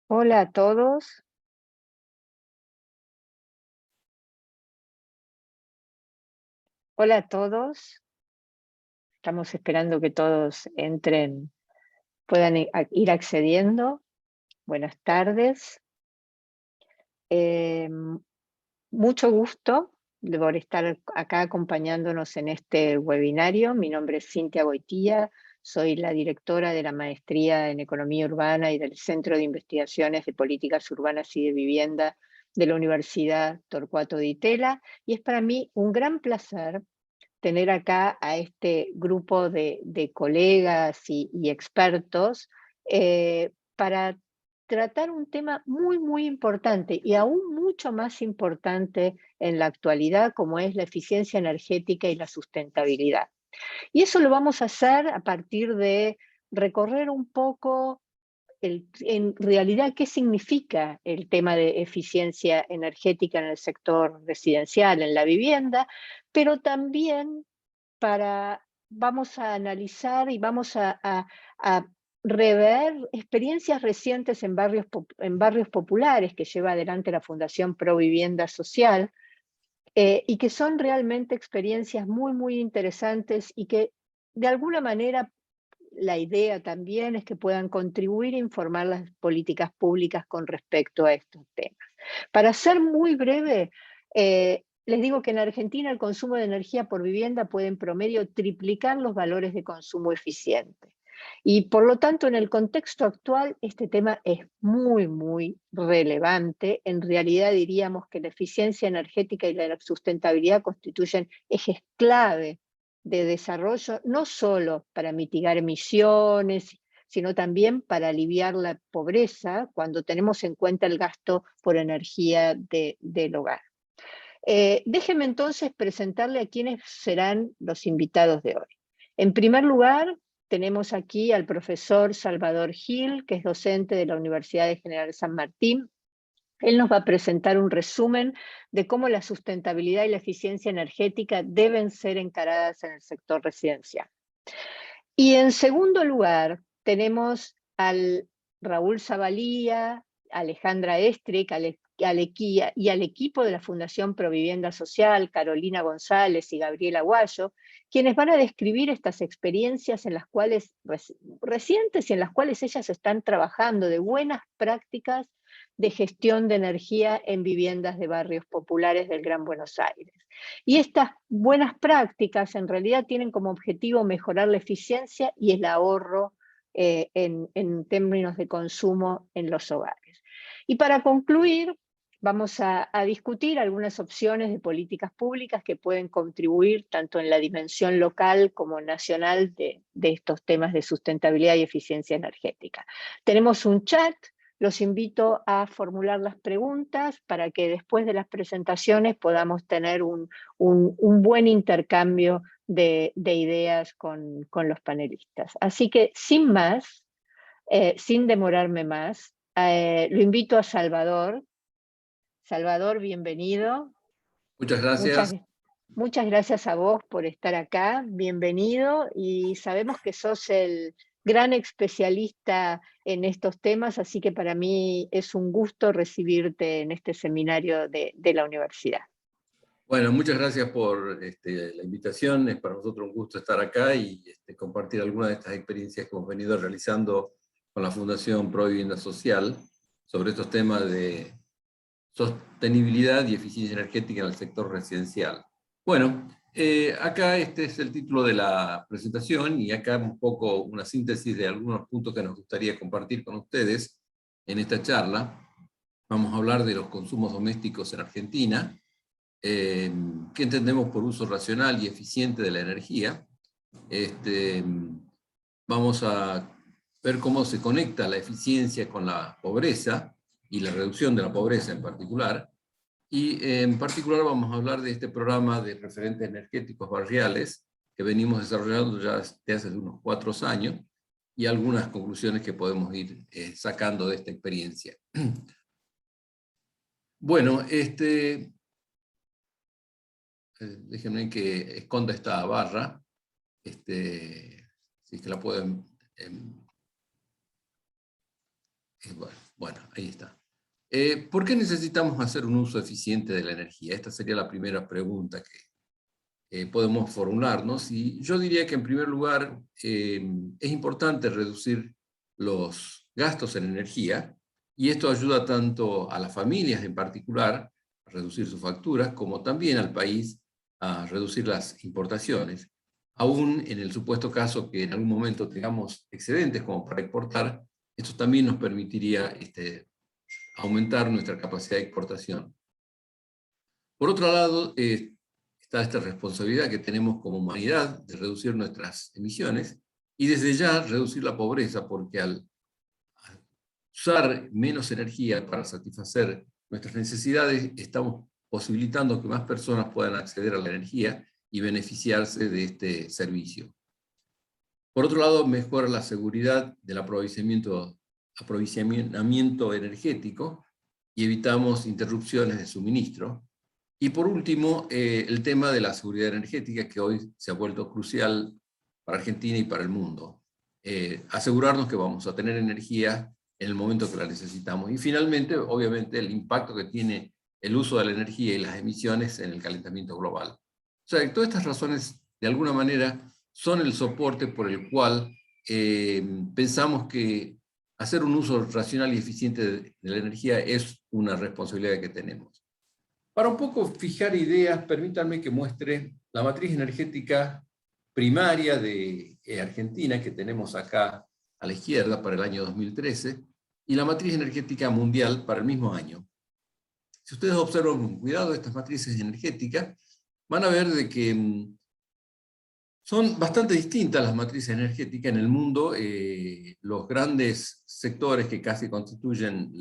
Hola a todos, hola a todos. Estamos esperando que todos entren, puedan ir accediendo. Buenas tardes. Em, Mucho gusto por estar acá acompañándonos en este webinario. Mi nombre es Cintia Goitía, soy la directora de la Maestría en Economía Urbana y del Centro de Investigaciones de Políticas Urbanas y de Vivienda de la Universidad Torcuato Di Tella, y es para mí un gran placer tener acá a este grupo de colegas y expertos para tratar un tema muy, muy importante y aún mucho más importante en la actualidad, como es la eficiencia energética y la sustentabilidad. Y eso lo vamos a hacer a partir de recorrer un poco en realidad qué significa el tema de eficiencia energética en el sector residencial, en la vivienda, pero también vamos a analizar y vamos a rever experiencias recientes en barrios populares que lleva adelante la Fundación Provivienda Social, y que son realmente experiencias muy, muy interesantes y que de alguna manera la idea también es que puedan contribuir a informar las políticas públicas con respecto a estos temas. Para ser muy breve, les digo que en Argentina el consumo de energía por vivienda puede en promedio triplicar los valores de consumo eficiente. Y por lo tanto, en el contexto actual, este tema es muy, muy relevante. En realidad diríamos que la eficiencia energética y la sustentabilidad constituyen ejes clave de desarrollo, no solo para mitigar emisiones, sino también para aliviar la pobreza cuando tenemos en cuenta el gasto por energía del hogar. Déjeme entonces presentarle a quienes serán los invitados de hoy. En primer lugar, tenemos aquí al profesor Salvador Gil, que es docente de la Universidad de General San Martín. Él nos va a presentar un resumen de cómo la sustentabilidad y la eficiencia energética deben ser encaradas en el sector residencial. Y en segundo lugar, tenemos al Raúl Zavalía, Alejandra Estric, y al equipo de la Fundación Provivienda Social, Carolina González y Gabriela Guayo, quienes van a describir estas experiencias en las cuales, recientes y en las cuales ellas están trabajando de buenas prácticas de gestión de energía en viviendas de barrios populares del Gran Buenos Aires. Y estas buenas prácticas en realidad tienen como objetivo mejorar la eficiencia y el ahorro en términos de consumo en los hogares. Y para concluir, vamos a discutir algunas opciones de políticas públicas que pueden contribuir tanto en la dimensión local como nacional de estos temas de sustentabilidad y eficiencia energética. Tenemos un chat. Los invito a formular las preguntas para que después de las presentaciones podamos tener un buen intercambio de ideas con los panelistas. Así que sin más, sin demorarme más, lo invito a Salvador. Salvador, bienvenido. Muchas Muchas, gracias. muchas gracias a vos por estar acá. Bienvenido. Y sabemos que sos el gran especialista en estos temas, así que para mí es un gusto recibirte en este seminario de la universidad. Bueno, muchas gracias por la invitación. Es para nosotros un gusto estar acá y compartir algunas de estas experiencias que hemos venido realizando con la Fundación Provivienda Social sobre estos temas de sostenibilidad y eficiencia energética en el sector residencial. Bueno, acá este es el título de la presentación y acá un poco una síntesis de algunos puntos que nos gustaría compartir con ustedes en esta charla. Vamos a hablar de los consumos domésticos en Argentina, qué entendemos por uso racional y eficiente de la energía. Vamos a ver cómo se conecta la eficiencia con la pobreza y la reducción de la pobreza en particular. Y en particular vamos a hablar de este programa de referentes energéticos barriales que venimos desarrollando ya desde hace unos 4 años y algunas conclusiones que podemos ir sacando de esta experiencia. Bueno, déjenme que esconda esta barra, si es que la pueden... bueno, Bueno, ahí está. ¿Por qué necesitamos hacer un uso eficiente de la energía? Esta sería la primera pregunta que podemos formularnos. Y yo diría que en primer lugar es importante reducir los gastos en energía, y esto ayuda tanto a las familias en particular a reducir sus facturas, como también al país a reducir las importaciones. Aún en el supuesto caso que en algún momento tengamos excedentes como para exportar, esto también nos permitiría aumentar nuestra capacidad de exportación. Por otro lado, está esta responsabilidad que tenemos como humanidad de reducir nuestras emisiones y desde ya reducir la pobreza, porque al usar menos energía para satisfacer nuestras necesidades, estamos posibilitando que más personas puedan acceder a la energía y beneficiarse de este servicio. Por otro lado, mejora la seguridad del aprovisionamiento energético y evitamos interrupciones de suministro. Y por último, el tema de la seguridad energética, que hoy se ha vuelto crucial para Argentina y para el mundo. Asegurarnos que vamos a tener energía en el momento que la necesitamos. Y finalmente, obviamente, el impacto que tiene el uso de la energía y las emisiones en el calentamiento global. O sea, todas estas razones, de alguna manera, son el soporte por el cual pensamos que hacer un uso racional y eficiente de la energía es una responsabilidad que tenemos. Para un poco fijar ideas, permítanme que muestre la matriz energética primaria de Argentina, que tenemos acá a la izquierda para el año 2013, y la matriz energética mundial para el mismo año. Si ustedes observan con cuidado estas matrices energéticas, van a ver de que son bastante distintas las matrices energéticas en el mundo. Los grandes sectores que casi constituían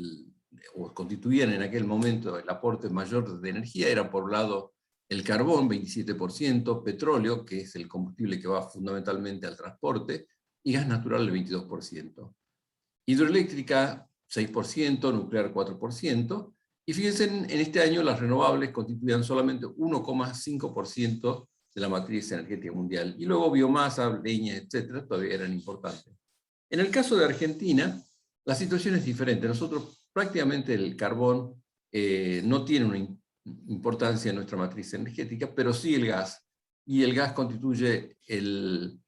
en aquel momento el aporte mayor de energía era, por un lado, el carbón, 27%, petróleo, que es el combustible que va fundamentalmente al transporte, y gas natural, el 22%. Hidroeléctrica, 6%, nuclear, 4%, y fíjense, en este año las renovables constituían solamente 1,5% de la matriz energética mundial, y luego biomasa, leña, etcétera, todavía eran importantes. En el caso de Argentina, la situación es diferente. Nosotros prácticamente el carbón no tiene una importancia en nuestra matriz energética, pero sí el gas, y el gas constituye el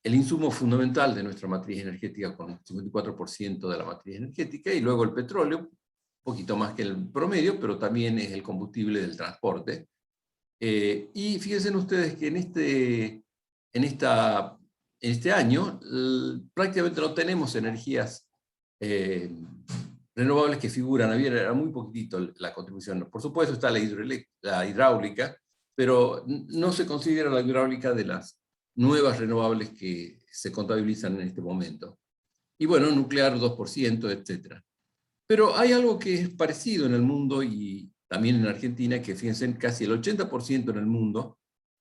insumo fundamental de nuestra matriz energética, con el 54% de la matriz energética, y luego el petróleo, un poquito más que el promedio, pero también es el combustible del transporte. Y fíjense ustedes que en este año prácticamente no tenemos energías renovables que figuran. Era muy poquitito la contribución. Por supuesto está la hidráulica, pero no se considera la hidráulica de las nuevas renovables que se contabilizan en este momento. Y bueno, nuclear 2%, etc. Pero hay algo que es parecido en el mundo y también en Argentina, que fíjense, casi el 80% en el mundo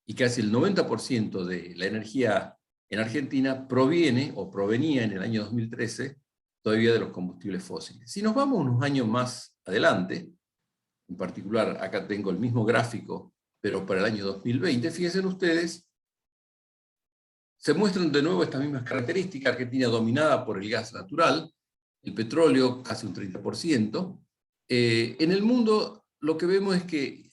y casi el 90% de la energía en Argentina proviene o provenía en el año 2013 todavía de los combustibles fósiles. Si nos vamos unos años más adelante, en particular acá tengo el mismo gráfico, pero para el año 2020, fíjense ustedes, se muestran de nuevo estas mismas características. Argentina dominada por el gas natural, el petróleo casi un 30%. En el mundo lo que vemos es que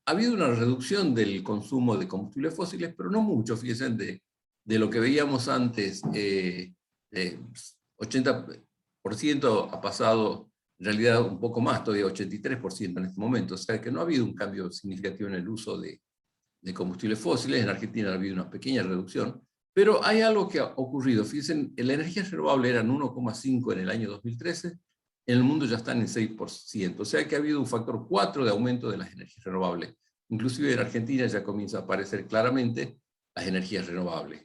ha habido una reducción del consumo de combustibles fósiles, pero no mucho, fíjense, de lo que veíamos antes, 80% ha pasado, en realidad un poco más, todavía 83% en este momento, o sea que no ha habido un cambio significativo en el uso de combustibles fósiles. En Argentina ha habido una pequeña reducción, pero hay algo que ha ocurrido. Fíjense, la energía renovable eran 1,5 en el año 2013, en el mundo ya están en 6%, o sea que ha habido un factor 4 de aumento de las energías renovables. Inclusive en Argentina ya comienza a aparecer claramente las energías renovables.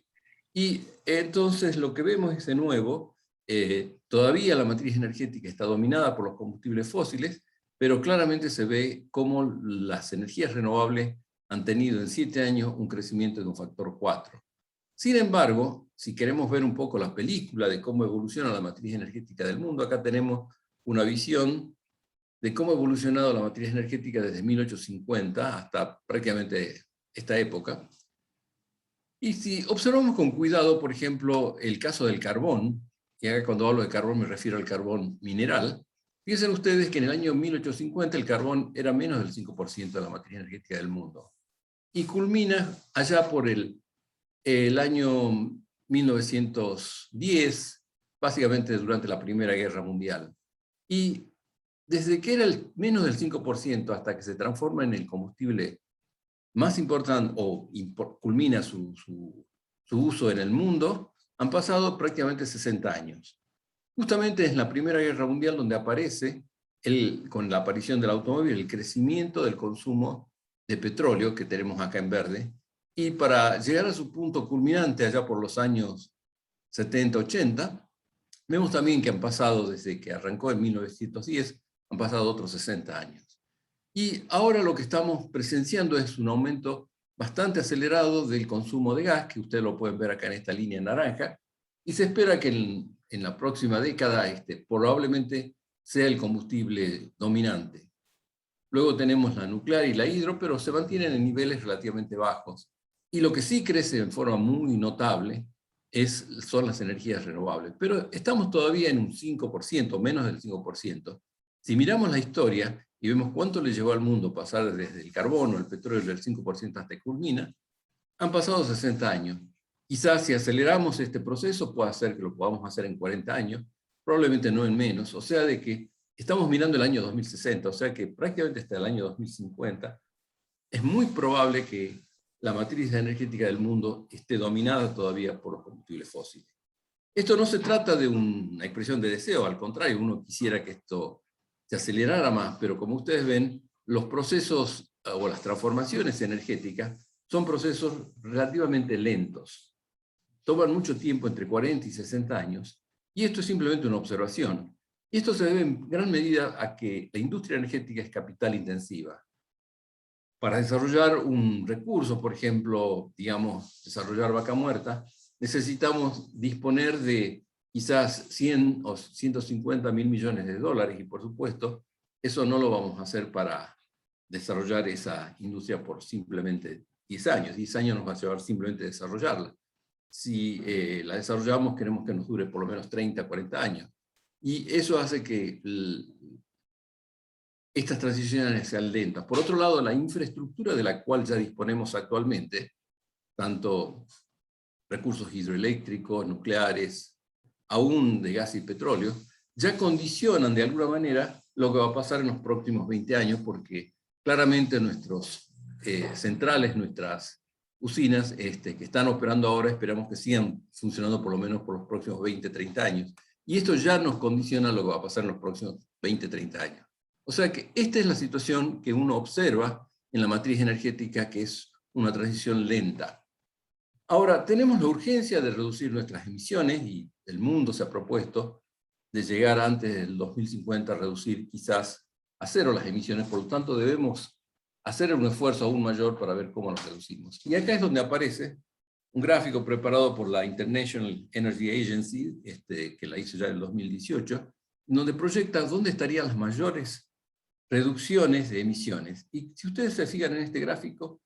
Y entonces lo que vemos es, de nuevo, todavía la matriz energética está dominada por los combustibles fósiles, pero claramente se ve cómo las energías renovables han tenido en 7 años un crecimiento de un factor 4. Sin embargo, si queremos ver un poco la película de cómo evoluciona la matriz energética del mundo, acá tenemos una visión de cómo ha evolucionado la matriz energética desde 1850 hasta prácticamente esta época. Y si observamos con cuidado, por ejemplo, el caso del carbón, y acá cuando hablo de carbón me refiero al carbón mineral. Fíjense ustedes que en el año 1850 el carbón era menos del 5% de la matriz energética del mundo. Y culmina allá por el año 1910, básicamente durante la Primera Guerra Mundial. Y desde que era menos del 5% hasta que se transforma en el combustible más importante o culmina su uso en el mundo, han pasado prácticamente 60 años. Justamente es la Primera Guerra Mundial donde aparece, con la aparición del automóvil, el crecimiento del consumo de petróleo que tenemos acá en verde, y para llegar a su punto culminante allá por los años 70, 80, vemos también que han pasado, desde que arrancó en 1910, han pasado otros 60 años. Y ahora lo que estamos presenciando es un aumento bastante acelerado del consumo de gas, que ustedes lo pueden ver acá en esta línea naranja, y se espera que en la próxima década probablemente sea el combustible dominante. Luego tenemos la nuclear y la hidro, pero se mantienen en niveles relativamente bajos. Y lo que sí crece en forma muy notable son las energías renovables. Pero estamos todavía en un 5%, menos del 5%. Si miramos la historia y vemos cuánto le llevó al mundo pasar desde el carbón o el petróleo del 5% hasta que culmina, han pasado 60 años. Quizás si aceleramos este proceso pueda ser que lo podamos hacer en 40 años, probablemente no en menos, o sea de que estamos mirando el año 2060, o sea que prácticamente hasta el año 2050 es muy probable que la matriz energética del mundo esté dominada todavía por los combustibles fósiles. Esto no se trata de una expresión de deseo, al contrario, uno quisiera que esto se acelerara más, pero como ustedes ven, los procesos o las transformaciones energéticas son procesos relativamente lentos. Toman mucho tiempo, entre 40 y 60 años, y esto es simplemente una observación. Y esto se debe en gran medida a que la industria energética es capital intensiva. Para desarrollar un recurso, por ejemplo, digamos, desarrollar Vaca Muerta, necesitamos disponer de quizás 100 o 150 mil millones de dólares, y por supuesto, eso no lo vamos a hacer para desarrollar esa industria por simplemente 10 años. 10 años nos va a llevar simplemente desarrollarla. Si la desarrollamos, queremos que nos dure por lo menos 30, 40 años. Y eso hace que estas transiciones sean lentas. Por otro lado, la infraestructura de la cual ya disponemos actualmente, tanto recursos hidroeléctricos, nucleares, aún de gas y petróleo, ya condicionan de alguna manera lo que va a pasar en los próximos 20 años, porque claramente nuestros centrales, nuestras usinas que están operando ahora, esperamos que sigan funcionando por lo menos por los próximos 20, 30 años. Y esto ya nos condiciona lo que va a pasar en los próximos 20, 30 años. O sea que esta es la situación que uno observa en la matriz energética, que es una transición lenta. Ahora, tenemos la urgencia de reducir nuestras emisiones, y el mundo se ha propuesto de llegar antes del 2050 a reducir quizás a cero las emisiones, por lo tanto debemos hacer un esfuerzo aún mayor para ver cómo las reducimos. Y acá es donde aparece un gráfico preparado por la International Energy Agency, que la hizo ya en el 2018, donde proyecta dónde estarían las mayores reducciones de emisiones. Y si ustedes se fijan en este gráfico,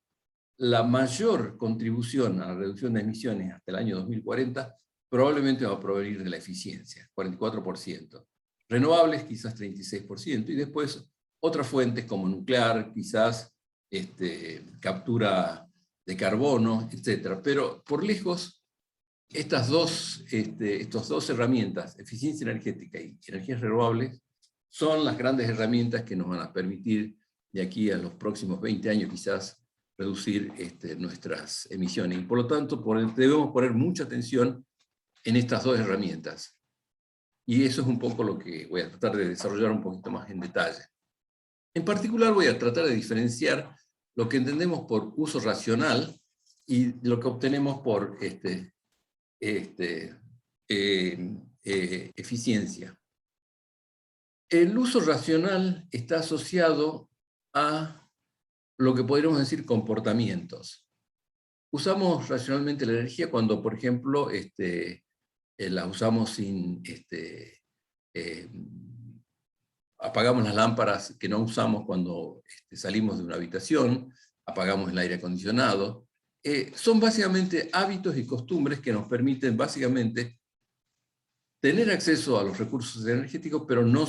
la mayor contribución a la reducción de emisiones hasta el año 2040 probablemente va a provenir de la eficiencia, 44%. Renovables, quizás 36%, y después otras fuentes como nuclear, quizás captura de carbono, etc. Pero por lejos, estas dos herramientas, eficiencia energética y energías renovables, son las grandes herramientas que nos van a permitir de aquí a los próximos 20 años quizás reducir nuestras emisiones. Y por lo tanto debemos poner mucha atención en estas dos herramientas. Y eso es un poco lo que voy a tratar de desarrollar un poquito más en detalle. En particular voy a tratar de diferenciar lo que entendemos por uso racional y lo que obtenemos por eficiencia. El uso racional está asociado a lo que podríamos decir comportamientos. Usamos racionalmente la energía cuando, por ejemplo, la usamos sin... apagamos las lámparas que no usamos cuando salimos de una habitación, apagamos el aire acondicionado. Son básicamente hábitos y costumbres que nos permiten básicamente tener acceso a los recursos energéticos, pero no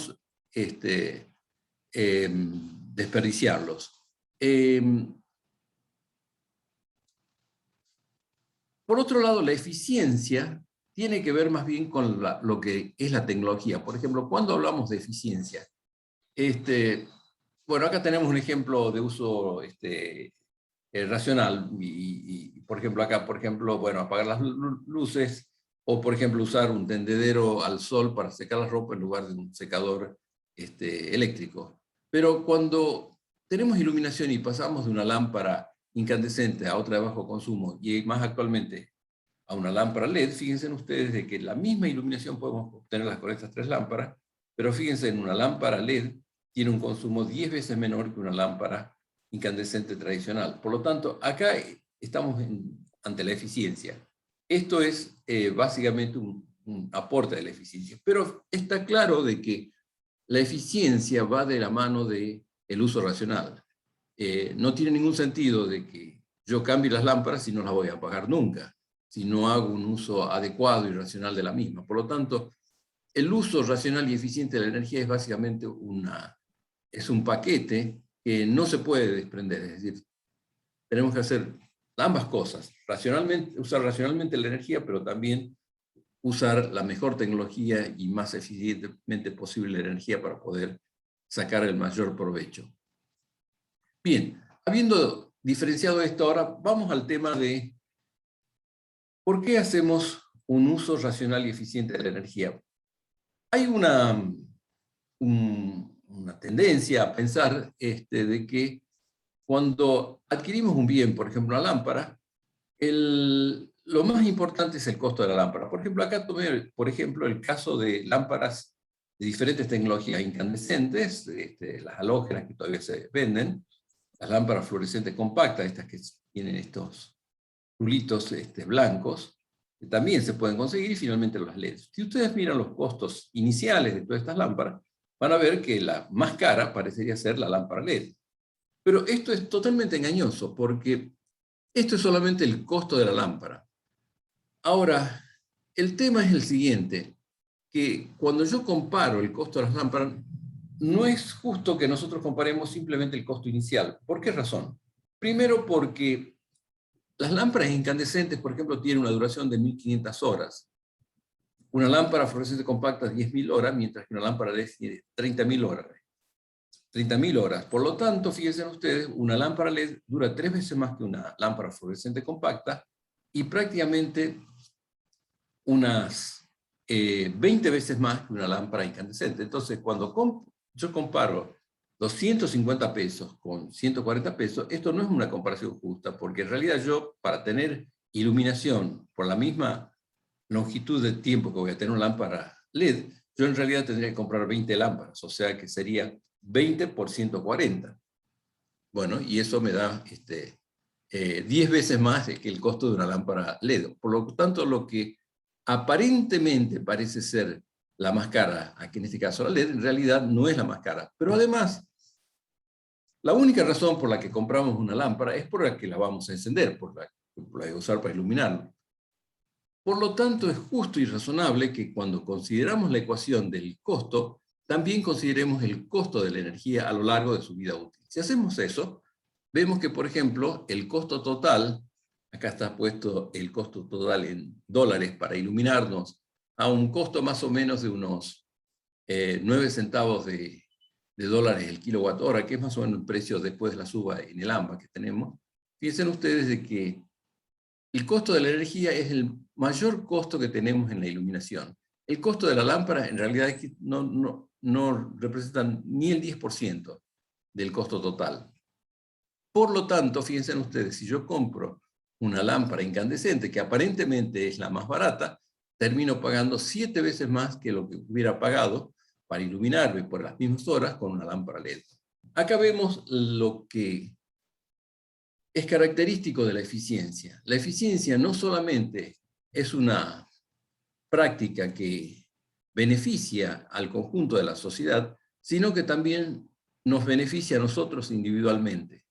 desperdiciarlos. Por otro lado, la eficiencia tiene que ver más bien con lo que es la tecnología. Por ejemplo, cuando hablamos de eficiencia, bueno, acá tenemos un ejemplo de uso racional, y por ejemplo acá, bueno, apagar las luces, o por ejemplo usar un tendedero al sol para secar la ropa en lugar de un secador eléctrico. Pero cuando tenemos iluminación y pasamos de una lámpara incandescente a otra de bajo consumo, y más actualmente a una lámpara LED, fíjense ustedes de que la misma iluminación podemos obtenerla con estas tres lámparas, pero fíjense, en una lámpara LED tiene un consumo 10 veces menor que una lámpara incandescente tradicional. Por lo tanto, acá estamos ante la eficiencia. Esto es básicamente un aporte de la eficiencia. Pero está claro de que la eficiencia va de la mano del uso racional. No tiene ningún sentido de que yo cambie las lámparas si no las voy a apagar nunca, si no hago un uso adecuado y racional de la misma. Por lo tanto, el uso racional y eficiente de la energía es básicamente es un paquete que no se puede desprender. Es decir, tenemos que hacer ambas cosas, usar racionalmente la energía, pero también usar la mejor tecnología y más eficientemente posible la energía para poder sacar el mayor provecho. Bien, habiendo diferenciado esto, ahora vamos al tema de ¿por qué hacemos un uso racional y eficiente de la energía? Hay una tendencia a pensar de que cuando adquirimos un bien, por ejemplo una lámpara, lo más importante es el costo de la lámpara. Por ejemplo, acá tomé, por ejemplo, el caso de lámparas de diferentes tecnologías incandescentes, las halógenas que todavía se venden, las lámparas fluorescentes compactas, estas que tienen estos rulitos blancos, que también se pueden conseguir, y finalmente las LEDs. Si ustedes miran los costos iniciales de todas estas lámparas, van a ver que la más cara parecería ser la lámpara LED. Pero esto es totalmente engañoso, porque esto es solamente el costo de la lámpara. Ahora, el tema es el siguiente, que cuando yo comparo el costo de las lámparas, no es justo que nosotros comparemos simplemente el costo inicial. ¿Por qué razón? Primero porque las lámparas incandescentes, por ejemplo, tienen una duración de 1500 horas. Una lámpara fluorescente compacta 10.000 horas, mientras que una lámpara LED tiene 30.000 horas. 30.000 horas. Por lo tanto, fíjense ustedes, una lámpara LED dura 3 veces más que una lámpara fluorescente compacta y prácticamente unas 20 veces más que una lámpara incandescente. Entonces, cuando yo comparo 250 pesos con 140 pesos, esto no es una comparación justa, porque en realidad yo, para tener iluminación por la misma longitud de tiempo que voy a tener una lámpara LED, yo en realidad tendría que comprar 20 lámparas, o sea que sería 20 por 140. Bueno, y eso me da 10 veces más que el costo de una lámpara LED. Por lo tanto, lo que aparentemente parece ser la más cara, aquí en este caso la LED, en realidad no es la más cara. Pero además, la única razón por la que compramos una lámpara es por la que la vamos a encender, por la que la voy a usar para iluminarlo. Por lo tanto, es justo y razonable que cuando consideramos la ecuación del costo, también consideremos el costo de la energía a lo largo de su vida útil. Si hacemos eso, vemos que, por ejemplo, el costo total, acá está puesto el costo total en dólares para iluminarnos, a un costo más o menos de unos 9 centavos de dólares el kilowatt hora, que es más o menos el precio después de la suba en el AMBA que tenemos. Piensen ustedes de que el costo de la energía es el mayor costo que tenemos en la iluminación. El costo de la lámpara en realidad es que no representan ni el 10% del costo total. Por lo tanto, fíjense ustedes, si yo compro una lámpara incandescente, que aparentemente es la más barata, termino pagando 7 veces más que lo que hubiera pagado para iluminarme por las mismas horas con una lámpara LED. Acá vemos lo que es característico de la eficiencia. La eficiencia no solamente es una práctica que beneficia al conjunto de la sociedad, sino que también nos beneficia a nosotros individualmente.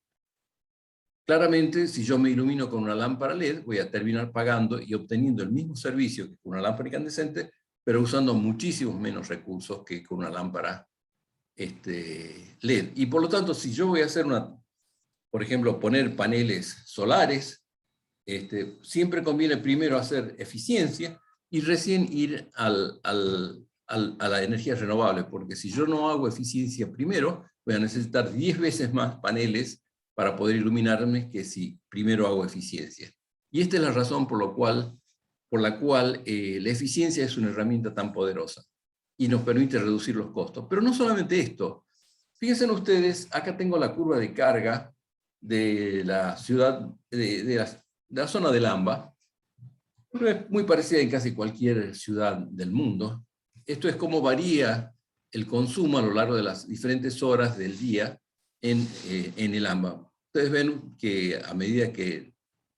Claramente, si yo me ilumino con una lámpara LED, voy a terminar pagando y obteniendo el mismo servicio que con una lámpara incandescente, pero usando muchísimos menos recursos que con una lámpara LED. Y por lo tanto, si yo voy a hacer por ejemplo, poner paneles solares, siempre conviene primero hacer eficiencia y recién ir a la energía renovable, porque si yo no hago eficiencia primero, voy a necesitar 10 veces más paneles para poder iluminarme que si primero hago eficiencia. Y esta es la razón por la cual la eficiencia es una herramienta tan poderosa y nos permite reducir los costos. Pero no solamente esto. Fíjense ustedes, acá tengo la curva de carga de la ciudad, de la zona del AMBA. Es muy parecida en casi cualquier ciudad del mundo. Esto es cómo varía el consumo a lo largo de las diferentes horas del día en el AMBA. Ustedes ven que a medida que,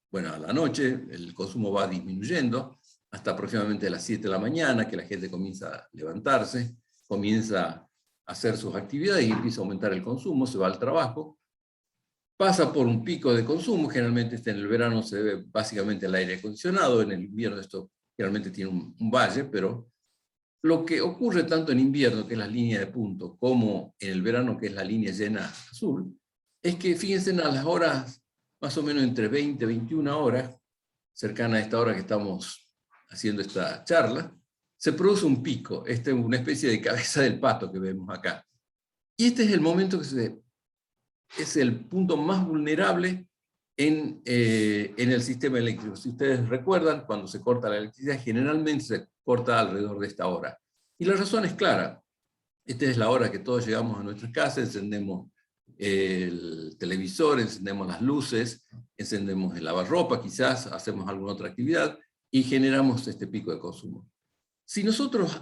bueno, a la noche el consumo va disminuyendo, hasta aproximadamente las 7 de la mañana, que la gente comienza a levantarse, comienza a hacer sus actividades y empieza a aumentar el consumo, se va al trabajo, pasa por un pico de consumo, generalmente en el verano se ve básicamente el aire acondicionado, en el invierno esto generalmente tiene un valle, pero lo que ocurre tanto en invierno, que es la línea de punto, como en el verano, que es la línea llena azul, es que fíjense a las horas, más o menos entre 20 y 21 horas, cercana a esta hora que estamos haciendo esta charla, se produce un pico, es una especie de cabeza del pato que vemos acá. Y este es el momento es el punto más vulnerable en el sistema eléctrico. Si ustedes recuerdan, cuando se corta la electricidad, generalmente se corta alrededor de esta hora. Y la razón es clara. Esta es la hora que todos llegamos a nuestras casas, encendemos el televisor, encendemos las luces, encendemos el lavarropa, quizás hacemos alguna otra actividad, y generamos este pico de consumo. Si nosotros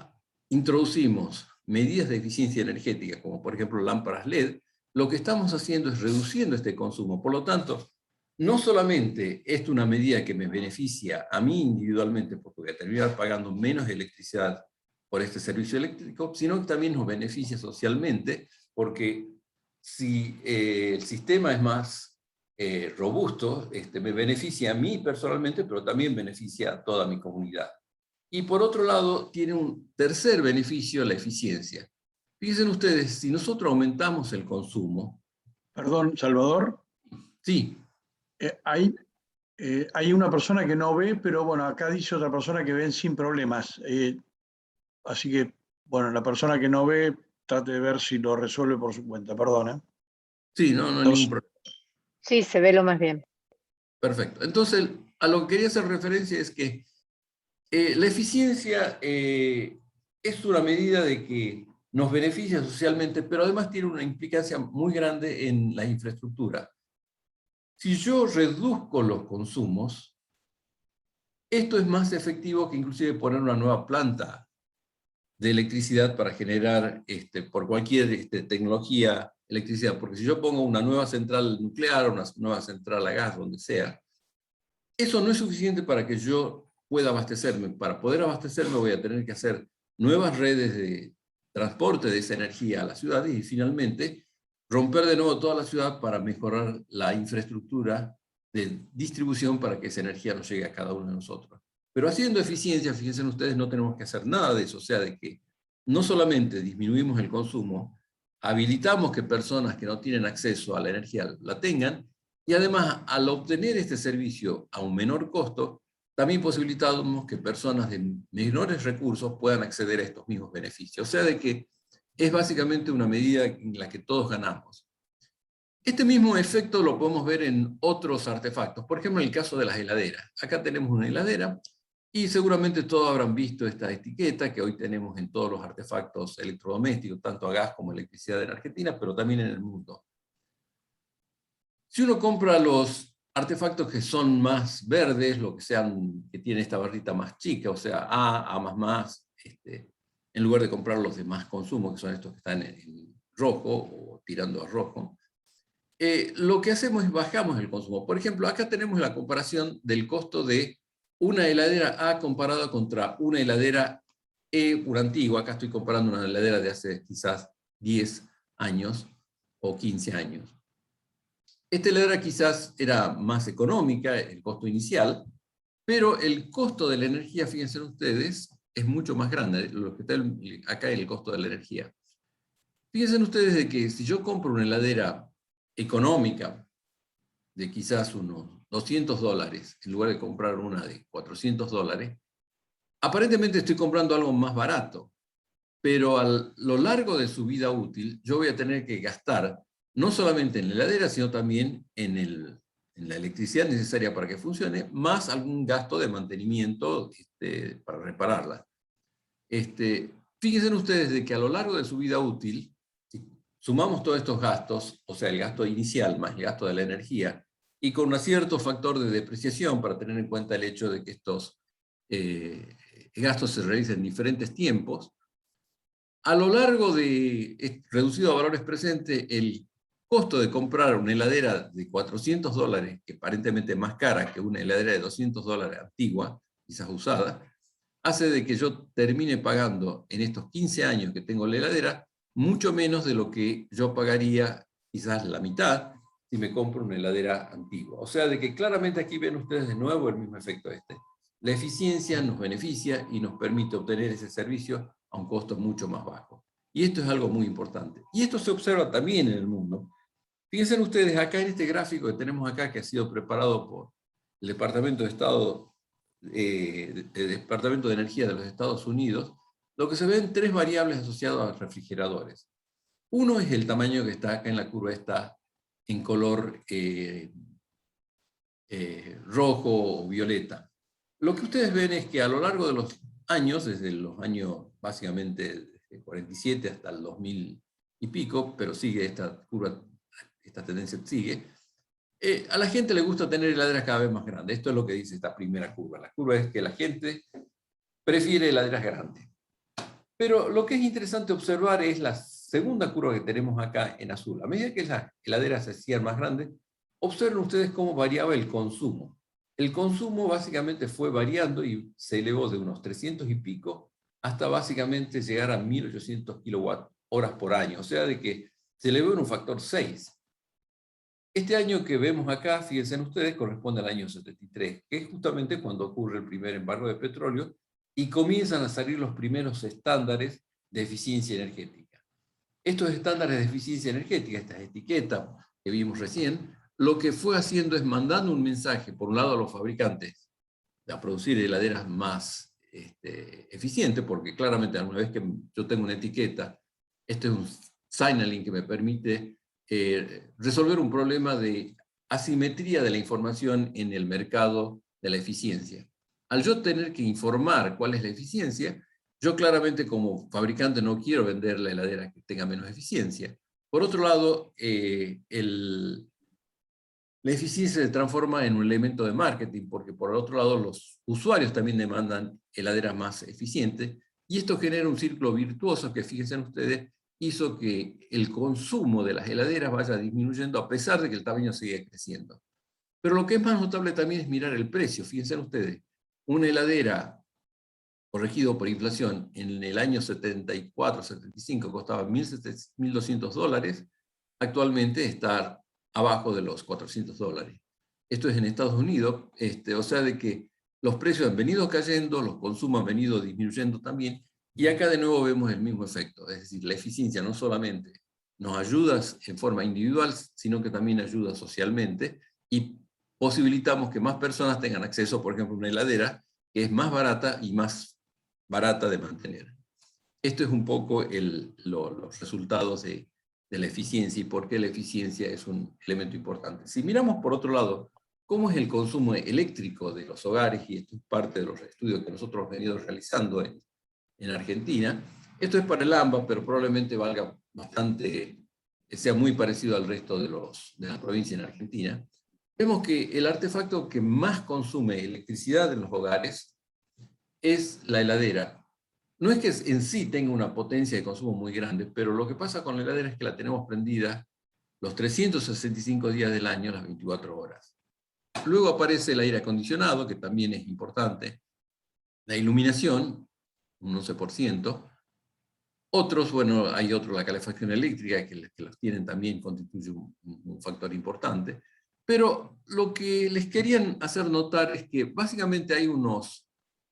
introducimos medidas de eficiencia energética, como por ejemplo lámparas LED, lo que estamos haciendo es reduciendo este consumo. Por lo tanto, no solamente es una medida que me beneficia a mí individualmente, porque voy a terminar pagando menos electricidad por este servicio eléctrico, sino que también nos beneficia socialmente, porque si el sistema es más robusto, me beneficia a mí personalmente, pero también beneficia a toda mi comunidad. Y por otro lado, tiene un tercer beneficio, la eficiencia. Fíjense ustedes, si nosotros aumentamos el consumo... Perdón, Salvador. Sí. Hay una persona que no ve, pero bueno, acá dice otra persona que ven sin problemas. Así que, bueno, la persona que no ve, trate de ver si lo resuelve por su cuenta. Perdón. Sí, no hay ningún problema. Sí, se ve lo más bien. Perfecto. Entonces, a lo que quería hacer referencia es que la eficiencia es una medida de que nos beneficia socialmente, pero además tiene una implicancia muy grande en la infraestructura. Si yo reduzco los consumos, esto es más efectivo que inclusive poner una nueva planta de electricidad para generar por cualquier tecnología electricidad, porque si yo pongo una nueva central nuclear, una nueva central a gas, donde sea, eso no es suficiente para que yo pueda abastecerme. Para poder abastecerme voy a tener que hacer nuevas redes de transporte de esa energía a las ciudades y finalmente romper de nuevo toda la ciudad para mejorar la infraestructura de distribución para que esa energía nos llegue a cada uno de nosotros. Pero haciendo eficiencia, fíjense ustedes, no tenemos que hacer nada de eso, o sea, de que no solamente disminuimos el consumo, habilitamos que personas que no tienen acceso a la energía la tengan, y además, al obtener este servicio a un menor costo, también posibilitamos que personas de menores recursos puedan acceder a estos mismos beneficios. O sea, de que es básicamente una medida en la que todos ganamos. Este mismo efecto lo podemos ver en otros artefactos. Por ejemplo, en el caso de las heladeras. Acá tenemos una heladera y seguramente todos habrán visto esta etiqueta que hoy tenemos en todos los artefactos electrodomésticos, tanto a gas como a electricidad en Argentina, pero también en el mundo. Si uno compra los artefactos que son más verdes, lo que sean, que tienen esta barrita más chica, o sea, A++, en lugar de comprar los de más consumo, que son estos que están en rojo o tirando a rojo, lo que hacemos es bajamos el consumo. Por ejemplo, acá tenemos la comparación del costo de una heladera A comparada contra una heladera E, una antigua. Acá estoy comparando una heladera de hace quizás 10 años o 15 años. Esta heladera quizás era más económica, el costo inicial, pero el costo de la energía, fíjense ustedes, es mucho más grande, lo que está acá es el costo de la energía. Fíjense ustedes de que si yo compro una heladera económica de quizás unos $200, en lugar de comprar una de $400, aparentemente estoy comprando algo más barato, pero a lo largo de su vida útil yo voy a tener que gastar no solamente en la heladera, sino también en la electricidad necesaria para que funcione, más algún gasto de mantenimiento para repararla. Fíjense ustedes de que a lo largo de su vida útil, si sumamos todos estos gastos, o sea, el gasto inicial más el gasto de la energía, y con un cierto factor de depreciación para tener en cuenta el hecho de que estos gastos se realizan en diferentes tiempos, a lo largo de, reducido a valores presentes, el costo de comprar una heladera de $400, que aparentemente es más cara que una heladera de $200 antigua, quizás usada, hace de que yo termine pagando en estos 15 años que tengo la heladera, mucho menos de lo que yo pagaría, quizás la mitad, si me compro una heladera antigua. O sea, de que claramente aquí ven ustedes de nuevo el mismo efecto La eficiencia nos beneficia y nos permite obtener ese servicio a un costo mucho más bajo. Y esto es algo muy importante. Y esto se observa también en el mundo. Fíjense ustedes acá en este gráfico que tenemos acá, que ha sido preparado por el Departamento de Estado, el Departamento de Energía de los Estados Unidos, lo que se ven tres variables asociadas a refrigeradores. Uno es el tamaño que está acá en la curva, está en color rojo o violeta. Lo que ustedes ven es que a lo largo de los años, desde los años básicamente desde 47 hasta el 2000 y pico, pero sigue esta curva, esta tendencia sigue, a la gente le gusta tener heladeras cada vez más grandes. Esto es lo que dice esta primera curva. La curva es que la gente prefiere heladeras grandes. Pero lo que es interesante observar es la segunda curva que tenemos acá en azul. A medida que las heladeras se hacían más grandes, observen ustedes cómo variaba el consumo. El consumo básicamente fue variando y se elevó de unos 300 y pico hasta básicamente llegar a 1800 kilowatt horas por año. O sea, de que se elevó en un factor 6. Este año que vemos acá, fíjense ustedes, corresponde al año 73, que es justamente cuando ocurre el primer embargo de petróleo y comienzan a salir los primeros estándares de eficiencia energética. Estos estándares de eficiencia energética, estas etiquetas que vimos recién, lo que fue haciendo es mandando un mensaje, por un lado a los fabricantes, a producir heladeras más eficientes, porque claramente una vez que yo tengo una etiqueta, este es un signaling que me permite resolver un problema de asimetría de la información en el mercado de la eficiencia. Al yo tener que informar cuál es la eficiencia, yo claramente como fabricante no quiero vender la heladera que tenga menos eficiencia. Por otro lado, la eficiencia se transforma en un elemento de marketing, porque por otro lado los usuarios también demandan heladeras más eficientes, y esto genera un círculo virtuoso que, fíjense ustedes, hizo que el consumo de las heladeras vaya disminuyendo a pesar de que el tamaño sigue creciendo. Pero lo que es más notable también es mirar el precio. Fíjense ustedes, una heladera corregido por inflación en el año 74, 75 costaba $1.200, actualmente está abajo de los $400. Esto es en Estados Unidos, o sea de que los precios han venido cayendo, los consumos han venido disminuyendo también, y acá de nuevo vemos el mismo efecto, es decir, la eficiencia no solamente nos ayuda en forma individual, sino que también ayuda socialmente, y posibilitamos que más personas tengan acceso, por ejemplo, a una heladera que es más barata y más barata de mantener. Esto es un poco los resultados de la eficiencia y por qué la eficiencia es un elemento importante. Si miramos por otro lado, cómo es el consumo eléctrico de los hogares, y esto es parte de los estudios que nosotros hemos venido realizando en Argentina, esto es para el AMBA, pero probablemente valga bastante, sea muy parecido al resto de la provincia en Argentina. Vemos que el artefacto que más consume electricidad en los hogares es la heladera. No es que en sí tenga una potencia de consumo muy grande, pero lo que pasa con la heladera es que la tenemos prendida los 365 días del año, las 24 horas. Luego aparece el aire acondicionado, que también es importante. La iluminación, un 11%. Otros, bueno, hay otro, la calefacción eléctrica, que los tienen también, constituye un factor importante. Pero lo que les querían hacer notar es que básicamente hay unos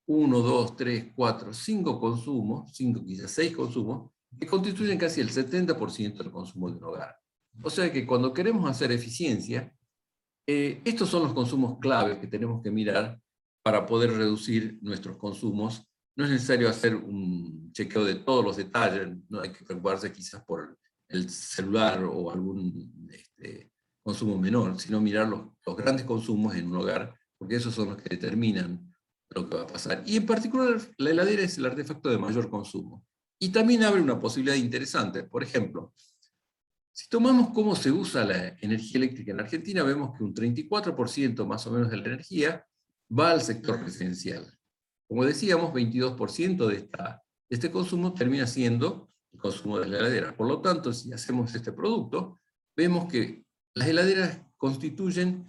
1, 2, 3, 4, 5 consumos, 5, quizás 6 consumos, que constituyen casi el 70% del consumo de un hogar. O sea que cuando queremos hacer eficiencia, estos son los consumos clave que tenemos que mirar para poder reducir nuestros consumos. No es necesario hacer un chequeo de todos los detalles, no hay que preocuparse quizás por el celular o algún consumo menor, sino mirar los grandes consumos en un hogar, porque esos son los que determinan lo que va a pasar. Y en particular, la heladera es el artefacto de mayor consumo. Y también abre una posibilidad interesante. Por ejemplo, si tomamos cómo se usa la energía eléctrica en Argentina, vemos que un 34% más o menos de la energía va al sector residencial. Como decíamos, 22% de este consumo termina siendo el consumo de la heladera. Por lo tanto, si hacemos este producto, vemos que las heladeras constituyen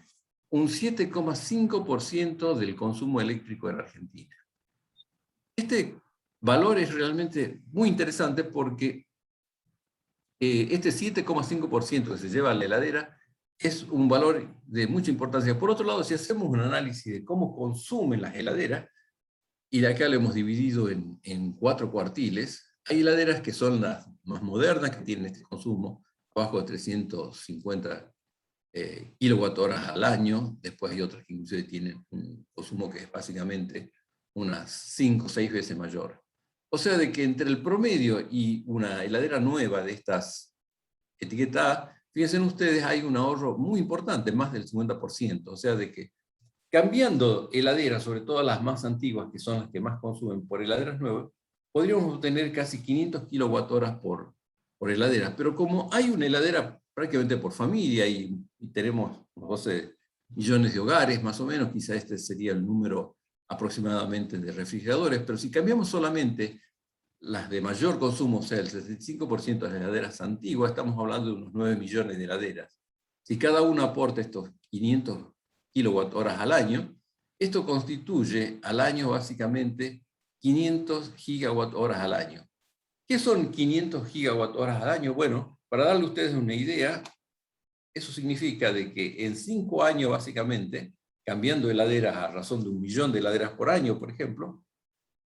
un 7,5% del consumo eléctrico en Argentina. Este valor es realmente muy interesante porque este 7,5% que se lleva a la heladera es un valor de mucha importancia. Por otro lado, si hacemos un análisis de cómo consumen las heladeras, y de acá lo hemos dividido en 4 cuartiles, hay heladeras que son las más modernas, que tienen este consumo, abajo de 350 kilowatt-horas al año. Después hay otras que inclusive tienen un consumo que es básicamente unas 5 o 6 veces mayor. O sea, de que entre el promedio y una heladera nueva de estas etiquetadas, fíjense ustedes, hay un ahorro muy importante, más del 50%. O sea, de que cambiando heladeras, sobre todo las más antiguas, que son las que más consumen, por heladeras nuevas, podríamos obtener casi 500 kilowatt-horas por heladera. Pero como hay una heladera prácticamente por familia y tenemos 12 millones de hogares, más o menos, quizá este sería el número aproximadamente de refrigeradores, pero si cambiamos solamente las de mayor consumo, o sea, el 65% de las heladeras antiguas, estamos hablando de unos 9 millones de heladeras. Si cada una aporta estos 500 kilowatt-horas al año, esto constituye al año básicamente 500 gigawatt-horas al año. ¿Qué son 500 gigawatt-horas al año? Bueno, para darle a ustedes una idea, eso significa de que en 5 años básicamente, cambiando heladeras a razón de 1 millón de heladeras por año, por ejemplo,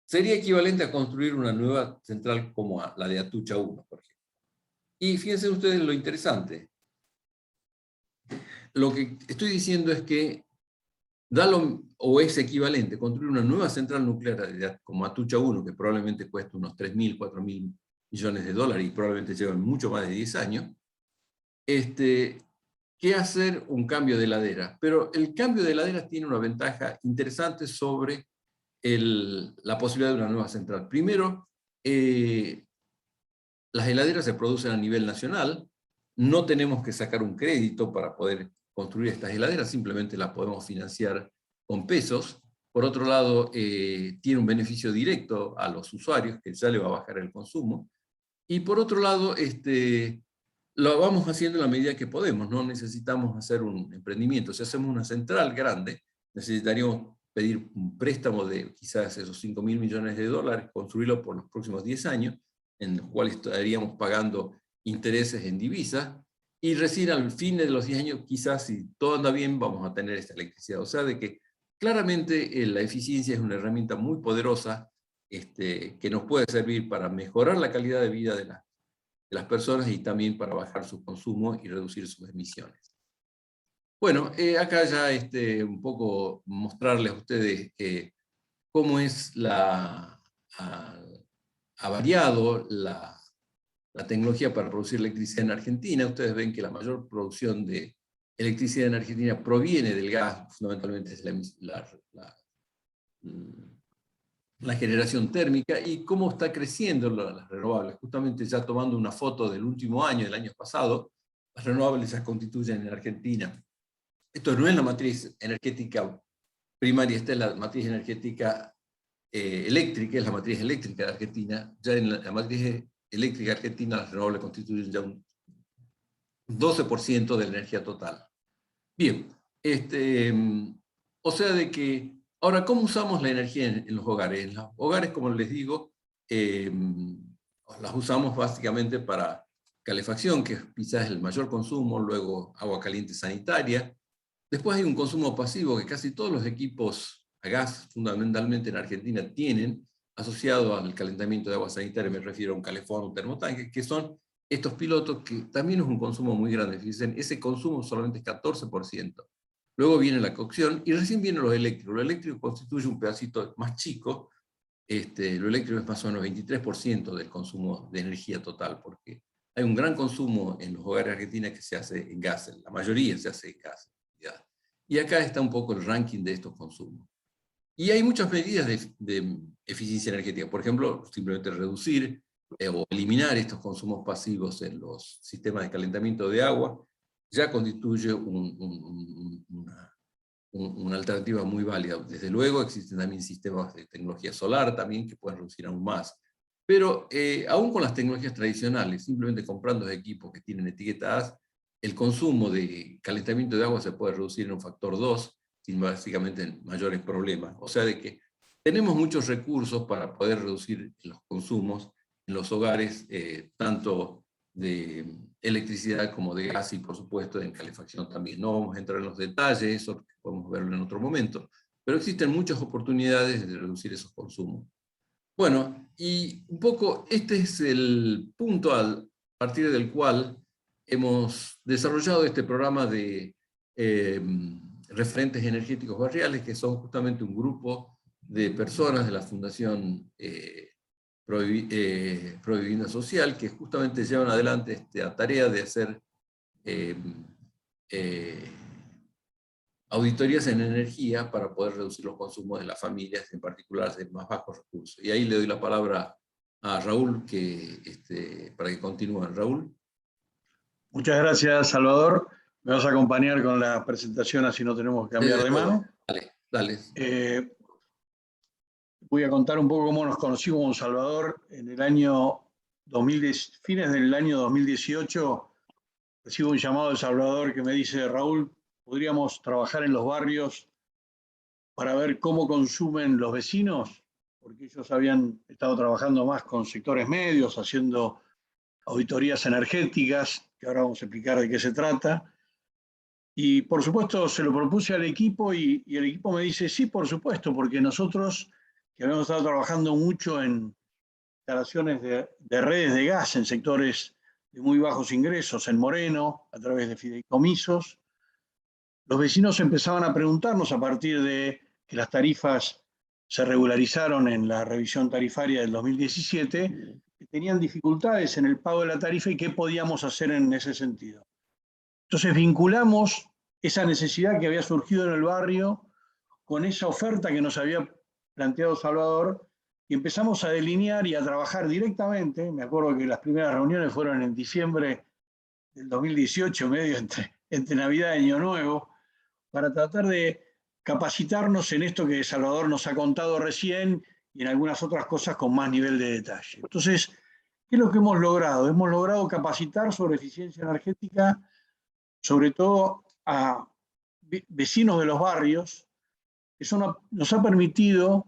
sería equivalente a construir una nueva central como la de Atucha 1, por ejemplo. Y fíjense ustedes lo interesante. Lo que estoy diciendo es que o es equivalente construir una nueva central nuclear como Atucha 1, que probablemente cuesta unos 3.000, 4.000 millones de dólares y probablemente llevan mucho más de 10 años, que hacer un cambio de heladera. Pero el cambio de heladeras tiene una ventaja interesante sobre la posibilidad de una nueva central. Primero, las heladeras se producen a nivel nacional, no tenemos que sacar un crédito para poder construir estas heladeras, simplemente las podemos financiar con pesos. Por otro lado, tiene un beneficio directo a los usuarios, que ya le va a bajar el consumo. Y por otro lado, lo vamos haciendo en la medida que podemos, no necesitamos hacer un emprendimiento. Si hacemos una central grande, necesitaríamos pedir un préstamo de quizás esos 5.000 millones de dólares, construirlo por los próximos 10 años, en los cuales estaríamos pagando intereses en divisas, y recién al fin de los 10 años, quizás si todo anda bien, vamos a tener esta electricidad. O sea, de que claramente la eficiencia es una herramienta muy poderosa que nos puede servir para mejorar la calidad de vida de las personas y también para bajar su consumo y reducir sus emisiones. Bueno, acá ya un poco mostrarles a ustedes cómo es ha variado la tecnología para producir electricidad en Argentina. Ustedes ven que la mayor producción de electricidad en Argentina proviene del gas, fundamentalmente es la generación térmica, y cómo está creciendo las renovables. Justamente ya tomando una foto del último año, del año pasado, las renovables ya constituyen en Argentina. Esto no es la matriz energética primaria, esta es la matriz energética eléctrica, es la matriz eléctrica de Argentina. Ya en la matriz eléctrica argentina, las renovables constituyen ya un 12% de la energía total. Bien, o sea de que, ahora, ¿cómo usamos la energía en los hogares? En los hogares, como les digo, las usamos básicamente para calefacción, que quizás es el mayor consumo, luego agua caliente sanitaria. Después hay un consumo pasivo, que casi todos los equipos a gas, fundamentalmente en Argentina, tienen asociado al calentamiento de agua sanitaria, me refiero a un calefón, un termotanque, que son estos pilotos que también es un consumo muy grande. Fíjense, ese consumo solamente es 14%. Luego viene la cocción y recién vienen los eléctricos. Lo eléctrico constituye un pedacito más chico. Lo eléctrico es más o menos 23% del consumo de energía total, porque hay un gran consumo en los hogares argentinos que se hace en gas, la mayoría se hace en gas. ¿Ya? Y acá está un poco el ranking de estos consumos. Y hay muchas medidas de eficiencia energética. Por ejemplo, simplemente reducir o eliminar estos consumos pasivos en los sistemas de calentamiento de agua ya constituye una alternativa muy válida. Desde luego existen también sistemas de tecnología solar también que pueden reducir aún más. Pero aún con las tecnologías tradicionales, simplemente comprando equipos que tienen etiquetas, el consumo de calentamiento de agua se puede reducir en un factor 2, sin básicamente mayores problemas. O sea, de que tenemos muchos recursos para poder reducir los consumos en los hogares, tanto de electricidad como de gas y por supuesto en calefacción también. No vamos a entrar en los detalles, eso podemos verlo en otro momento, pero existen muchas oportunidades de reducir esos consumos. Bueno, y un poco este es el punto a partir del cual hemos desarrollado este programa de referentes energéticos barriales, que son justamente un grupo de personas de la Fundación Provivienda Social, que justamente llevan adelante esta tarea de hacer auditorías en energía para poder reducir los consumos de las familias, en particular de más bajos recursos. Y ahí le doy la palabra a Raúl para que continúen. Raúl. Muchas gracias, Salvador. Me vas a acompañar con la presentación, así no tenemos que cambiar de mano. Dale. Voy a contar un poco cómo nos conocimos con Salvador. En el año 2010, fines del año 2018, recibo un llamado de Salvador que me dice: Raúl, podríamos trabajar en los barrios para ver cómo consumen los vecinos, porque ellos habían estado trabajando más con sectores medios, haciendo auditorías energéticas, que ahora vamos a explicar de qué se trata. Y por supuesto se lo propuse al equipo y el equipo me dice: sí, por supuesto, porque nosotros, que habíamos estado trabajando mucho en instalaciones de redes de gas en sectores de muy bajos ingresos, en Moreno, a través de fideicomisos, los vecinos empezaban a preguntarnos, a partir de que las tarifas se regularizaron en la revisión tarifaria del 2017, que tenían dificultades en el pago de la tarifa y qué podíamos hacer en ese sentido. Entonces vinculamos esa necesidad que había surgido en el barrio con esa oferta que nos había planteado Salvador, y empezamos a delinear y a trabajar directamente. Me acuerdo que las primeras reuniones fueron en diciembre del 2018, medio entre Navidad y Año Nuevo, para tratar de capacitarnos en esto que Salvador nos ha contado recién y en algunas otras cosas con más nivel de detalle. Entonces, ¿qué es lo que hemos logrado? Hemos logrado capacitar sobre eficiencia energética, sobre todo a vecinos de los barrios. Eso nos ha permitido,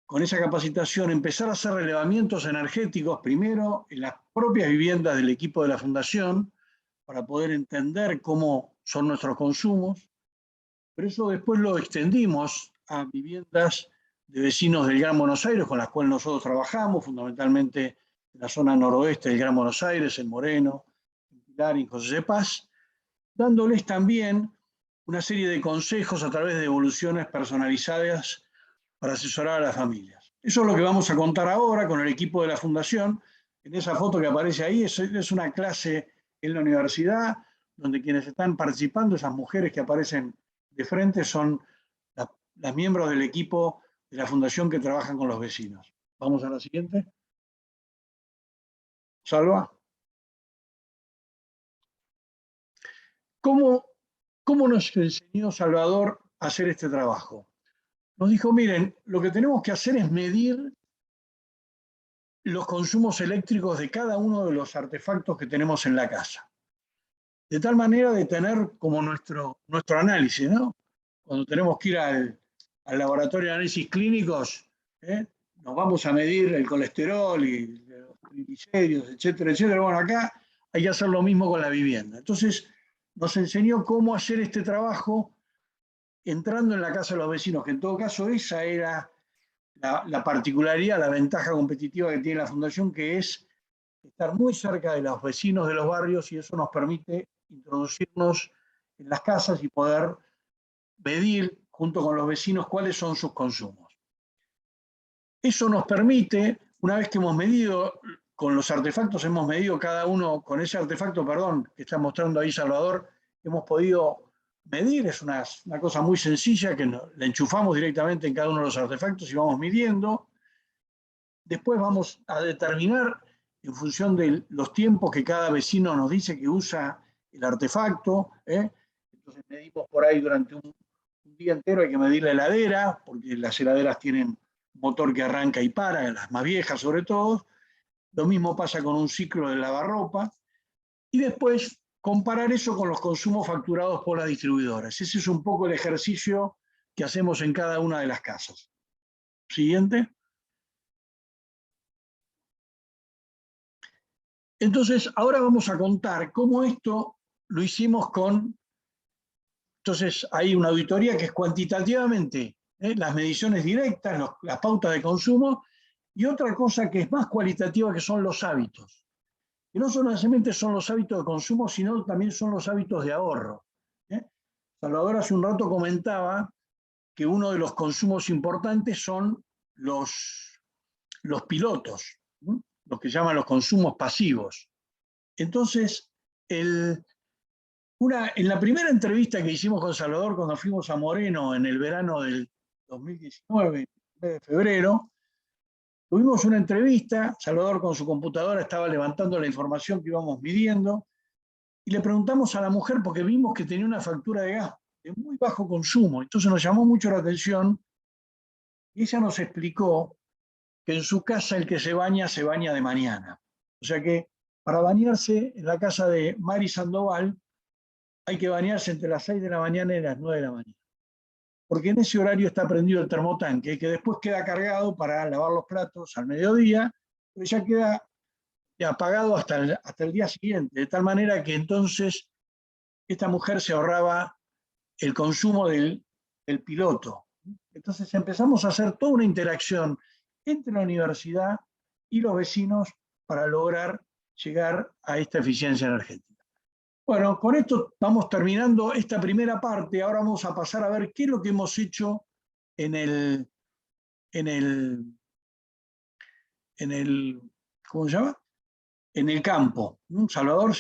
con esa capacitación, empezar a hacer relevamientos energéticos, primero en las propias viviendas del equipo de la Fundación, para poder entender cómo son nuestros consumos, pero eso después lo extendimos a viviendas de vecinos del Gran Buenos Aires, con las cuales nosotros trabajamos, fundamentalmente en la zona noroeste del Gran Buenos Aires, en Moreno, en Pilar y en José de Paz, dándoles también una serie de consejos a través de devoluciones personalizadas para asesorar a las familias. Eso es lo que vamos a contar ahora con el equipo de la Fundación. En esa foto que aparece ahí es una clase en la universidad, donde quienes están participando, esas mujeres que aparecen de frente, son las miembros del equipo de la Fundación que trabajan con los vecinos. Vamos a la siguiente. Salva. ¿Cómo nos enseñó Salvador a hacer este trabajo? Nos dijo: miren, lo que tenemos que hacer es medir los consumos eléctricos de cada uno de los artefactos que tenemos en la casa, de tal manera de tener como nuestro análisis, ¿no? Cuando tenemos que ir al laboratorio de análisis clínicos, nos vamos a medir el colesterol y los triglicéridos, etcétera, etcétera. Bueno, acá hay que hacer lo mismo con la vivienda. Entonces, nos enseñó cómo hacer este trabajo entrando en la casa de los vecinos, que en todo caso esa era la particularidad, la ventaja competitiva que tiene la Fundación, que es estar muy cerca de los vecinos de los barrios, y eso nos permite introducirnos en las casas y poder medir junto con los vecinos cuáles son sus consumos. Eso nos permite, una vez que hemos medido, con los artefactos hemos medido cada uno, con ese artefacto, perdón, que está mostrando ahí Salvador, hemos podido medir, es una cosa muy sencilla que la enchufamos directamente en cada uno de los artefactos y vamos midiendo. Después vamos a determinar, en función de los tiempos que cada vecino nos dice que usa el artefacto, entonces medimos por ahí durante un día entero, hay que medir la heladera, porque las heladeras tienen motor que arranca y para, las más viejas sobre todo. Lo mismo pasa con un ciclo de lavarropa. Y después comparar eso con los consumos facturados por las distribuidoras. Ese es un poco el ejercicio que hacemos en cada una de las casas. Siguiente. Entonces, ahora vamos a contar cómo esto lo hicimos con... Entonces, hay una auditoría que es cuantitativamente las mediciones directas, las pautas de consumo, y otra cosa que es más cualitativa, que son los hábitos. Y no solamente son los hábitos de consumo, sino también son los hábitos de ahorro. Salvador hace un rato comentaba que uno de los consumos importantes son los pilotos, los que llaman los consumos pasivos. Entonces, en la primera entrevista que hicimos con Salvador cuando fuimos a Moreno en el verano del 2019, de febrero, tuvimos una entrevista, Salvador con su computadora estaba levantando la información que íbamos midiendo, y le preguntamos a la mujer, porque vimos que tenía una factura de gas de muy bajo consumo, entonces nos llamó mucho la atención, y ella nos explicó que en su casa el que se baña de mañana. O sea que para bañarse en la casa de Mari Sandoval hay que bañarse entre las 6 de la mañana y las 9 de la mañana. Porque en ese horario está prendido el termotanque, que después queda cargado para lavar los platos al mediodía, pero ya queda apagado hasta el día siguiente, de tal manera que entonces esta mujer se ahorraba el consumo del piloto. Entonces empezamos a hacer toda una interacción entre la universidad y los vecinos para lograr llegar a esta eficiencia energética. Bueno, con esto vamos terminando esta primera parte. Ahora vamos a pasar a ver qué es lo que hemos hecho en el ¿cómo se llama? En el campo. Salvador,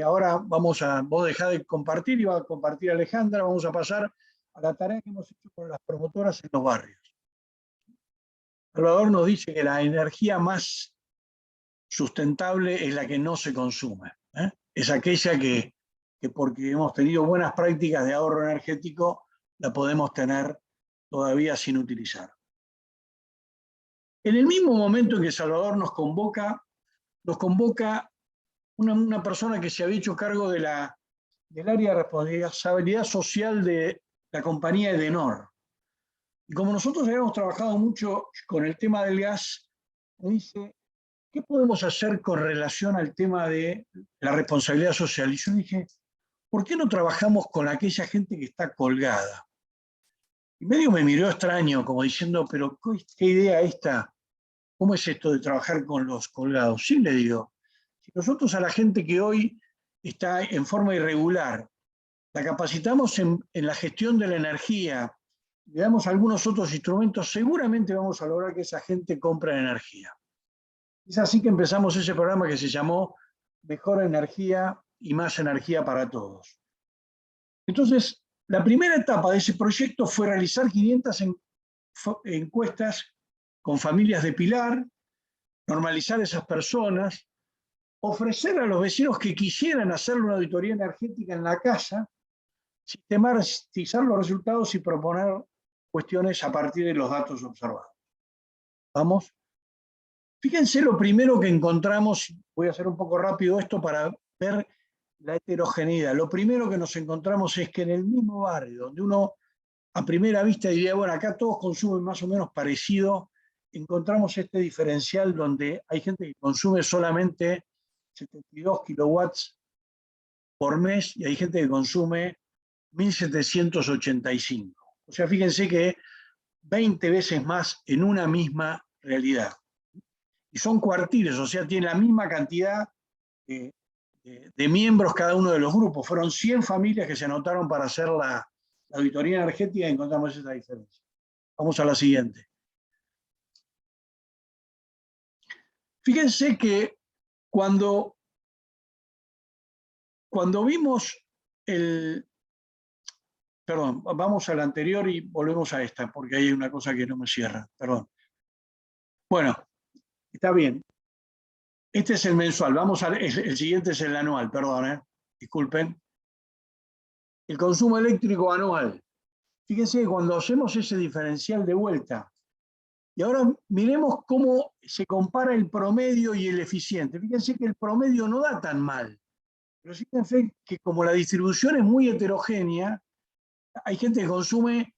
ahora vos dejá de compartir y va a compartir Alejandra, vamos a pasar a la tarea que hemos hecho con las promotoras en los barrios. Salvador nos dice que la energía más sustentable es la que no se consume. Es aquella que porque hemos tenido buenas prácticas de ahorro energético, la podemos tener todavía sin utilizar. En el mismo momento en que Salvador nos convoca una persona que se había hecho cargo del área de responsabilidad social de la compañía Edenor. Y como nosotros habíamos trabajado mucho con el tema del gas, me dice, ¿qué podemos hacer con relación al tema de la responsabilidad social? Y yo dije, ¿por qué no trabajamos con aquella gente que está colgada? Y medio me miró extraño, como diciendo, pero ¿qué idea esta? ¿Cómo es esto de trabajar con los colgados? Sí, le digo, si nosotros a la gente que hoy está en forma irregular, la capacitamos en la gestión de la energía, le damos algunos otros instrumentos, seguramente vamos a lograr que esa gente compre energía. Es así que empezamos ese programa que se llamó Mejor Energía y Más Energía para Todos. Entonces, la primera etapa de ese proyecto fue realizar 500 encuestas con familias de Pilar, normalizar a esas personas, ofrecer a los vecinos que quisieran hacer una auditoría energética en la casa, sistematizar los resultados y proponer cuestiones a partir de los datos observados. Vamos. Fíjense lo primero que encontramos, voy a hacer un poco rápido esto para ver la heterogeneidad. Lo primero que nos encontramos es que en el mismo barrio, donde uno a primera vista diría, bueno, acá todos consumen más o menos parecido, encontramos este diferencial donde hay gente que consume solamente 72 kilowatts por mes y hay gente que consume 1.785. O sea, fíjense que 20 veces más en una misma realidad. Y son cuartiles, o sea, tiene la misma cantidad de miembros cada uno de los grupos. Fueron 100 familias que se anotaron para hacer la auditoría energética y encontramos esta diferencia. Vamos a la siguiente. Fíjense que cuando vimos el... Perdón, vamos a la anterior y volvemos a esta, porque hay una cosa que no me cierra. Perdón. Bueno, está bien. Este es el mensual. El siguiente es el anual, perdón, disculpen. El consumo eléctrico anual. Fíjense que cuando hacemos ese diferencial de vuelta, y ahora miremos cómo se compara el promedio y el eficiente. Fíjense que el promedio no da tan mal. Pero fíjense que como la distribución es muy heterogénea, hay gente que consume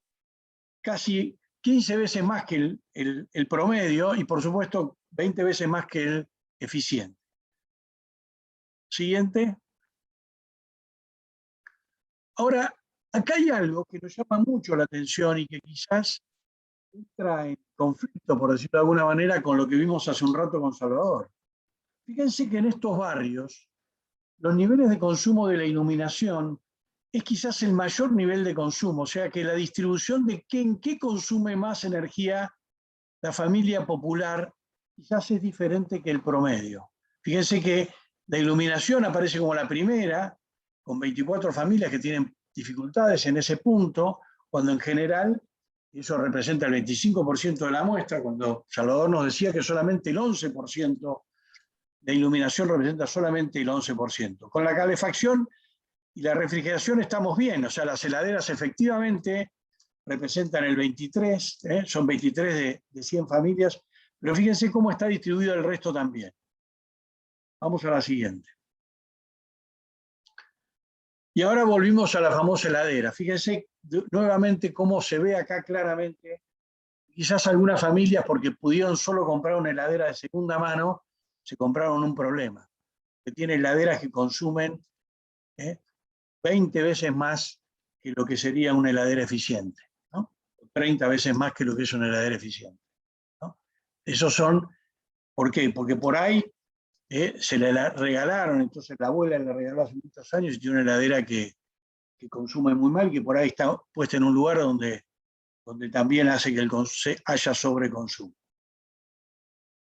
casi 15 veces más que el promedio y por supuesto 20 veces más que el eficiente. Siguiente. Ahora, acá hay algo que nos llama mucho la atención y que quizás entra en conflicto, por decirlo de alguna manera, con lo que vimos hace un rato con Salvador. Fíjense que en estos barrios, los niveles de consumo de la iluminación es quizás el mayor nivel de consumo, o sea que la distribución de en qué consume más energía la familia popular quizás es diferente que el promedio. Fíjense que la iluminación aparece como la primera, con 24 familias que tienen dificultades en ese punto, cuando en general eso representa el 25% de la muestra, cuando Salvador nos decía que solamente el 11% de iluminación representa solamente el 11%. Con la calefacción y la refrigeración estamos bien, o sea, las heladeras efectivamente representan el 23, son 23 de 100 familias, pero fíjense cómo está distribuido el resto también. Vamos a la siguiente. Y ahora volvimos a la famosa heladera. Fíjense nuevamente cómo se ve acá claramente. Quizás algunas familias, porque pudieron solo comprar una heladera de segunda mano, se compraron un problema. Que tiene heladeras que consumen 20 veces más que lo que sería una heladera eficiente, ¿no? 30 veces más que lo que es una heladera eficiente, ¿no? Esos son, ¿por qué? Porque por ahí se le regalaron, entonces la abuela le regaló hace muchos años y tiene una heladera que consume muy mal, que por ahí está puesta en un lugar donde también hace que haya sobreconsumo.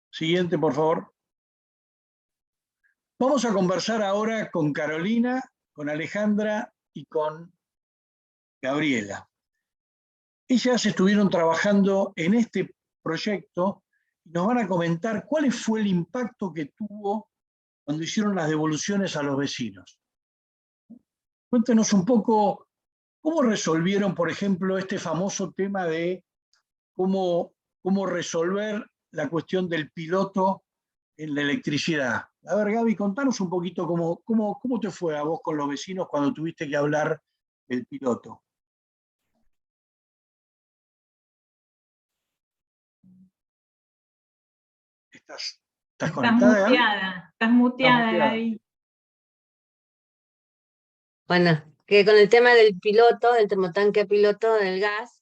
Siguiente, por favor. Vamos a conversar ahora con Carolina, con Alejandra y con Gabriela. Ellas estuvieron trabajando en este proyecto y nos van a comentar cuál fue el impacto que tuvo cuando hicieron las devoluciones a los vecinos. Cuéntenos un poco cómo resolvieron, por ejemplo, este famoso tema de cómo resolver la cuestión del piloto en la electricidad. A ver, Gaby, contanos un poquito cómo te fue a vos con los vecinos cuando tuviste que hablar del piloto. ¿Estás conectada? Estás muteada, Gaby. Bueno, que con el tema del piloto, del termotanque piloto del gas,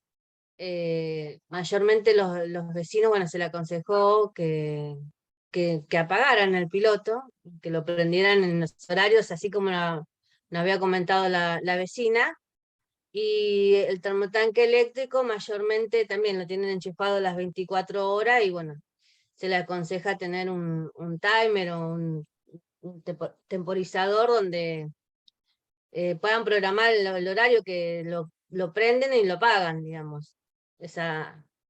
mayormente los vecinos, bueno, se le aconsejó que apagaran el piloto, que lo prendieran en los horarios, así como nos había comentado la vecina, y el termotanque eléctrico mayormente también lo tienen enchufado las 24 horas, y bueno, se le aconseja tener un timer o un temporizador donde puedan programar el horario que lo prenden y lo apagan, digamos. Eso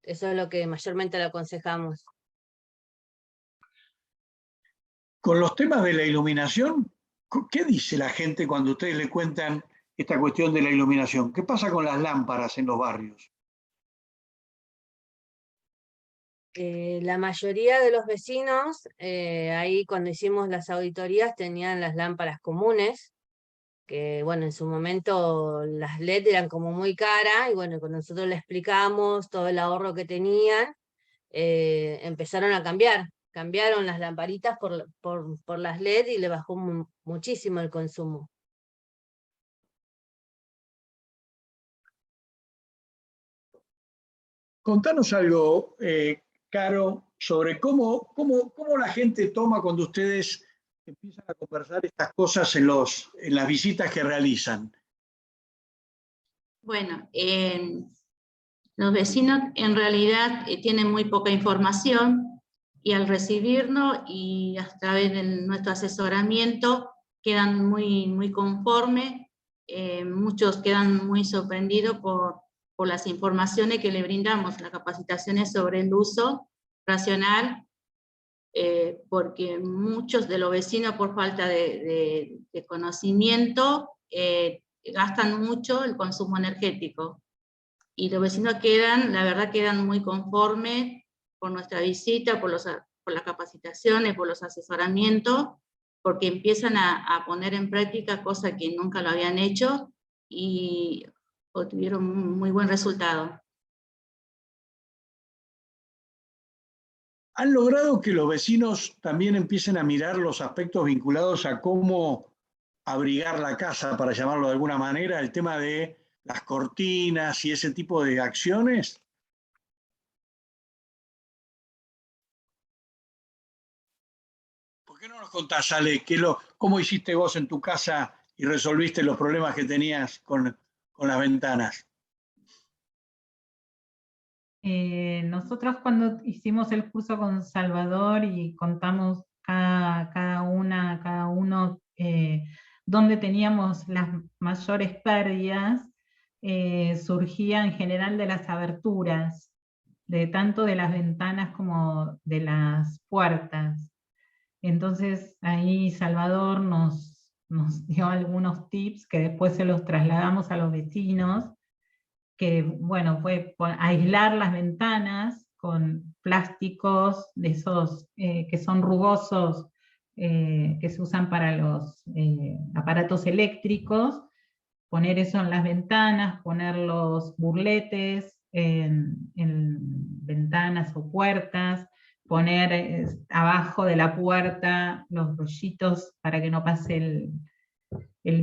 es lo que mayormente le aconsejamos. Con los temas de la iluminación, ¿qué dice la gente cuando ustedes le cuentan esta cuestión de la iluminación? ¿Qué pasa con las lámparas en los barrios? La mayoría de los vecinos, ahí cuando hicimos las auditorías, tenían las lámparas comunes, que bueno, en su momento las LED eran como muy caras, y bueno, cuando nosotros les explicamos todo el ahorro que tenían, empezaron a cambiaron las lamparitas por las LED y le bajó muchísimo el consumo. Contanos algo, Caro, sobre cómo la gente toma cuando ustedes empiezan a conversar estas cosas en las visitas que realizan. Bueno, los vecinos en realidad tienen muy poca información y al recibirnos y a través de nuestro asesoramiento quedan muy conformes, muchos quedan muy sorprendidos por las informaciones que le brindamos, las capacitaciones sobre el uso racional, porque muchos de los vecinos por falta de conocimiento gastan mucho el consumo energético. Y los vecinos la verdad quedan muy conformes por nuestra visita, por las capacitaciones, por los asesoramientos, porque empiezan a poner en práctica cosas que nunca lo habían hecho y obtuvieron muy buen resultado. ¿Han logrado que los vecinos también empiecen a mirar los aspectos vinculados a cómo abrigar la casa, para llamarlo de alguna manera, el tema de las cortinas y ese tipo de acciones? ¿Por qué no nos contás, Ale, cómo hiciste vos en tu casa y resolviste los problemas que tenías con las ventanas? Nosotros cuando hicimos el curso con Salvador y contamos cada uno dónde teníamos las mayores pérdidas, surgía en general de las aberturas, tanto de las ventanas como de las puertas. Entonces ahí Salvador nos dio algunos tips que después se los trasladamos a los vecinos, que bueno, fue aislar las ventanas con plásticos de esos que son rugosos, que se usan para los aparatos eléctricos, poner eso en las ventanas, poner los burletes en ventanas o puertas, poner abajo de la puerta los rollitos para que no pase el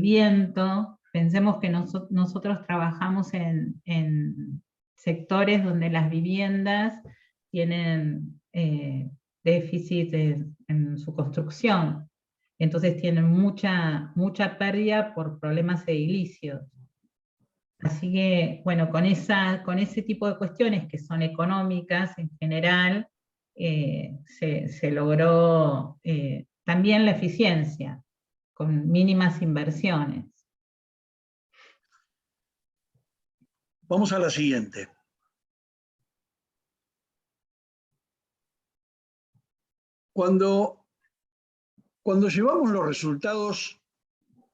viento. Pensemos que nosotros trabajamos en sectores donde las viviendas tienen déficit en su construcción, entonces tienen mucha pérdida por problemas edilicios. Así que, bueno, con ese tipo de cuestiones que son económicas en general, se logró también la eficiencia, con mínimas inversiones. Vamos a la siguiente. Cuando llevamos los resultados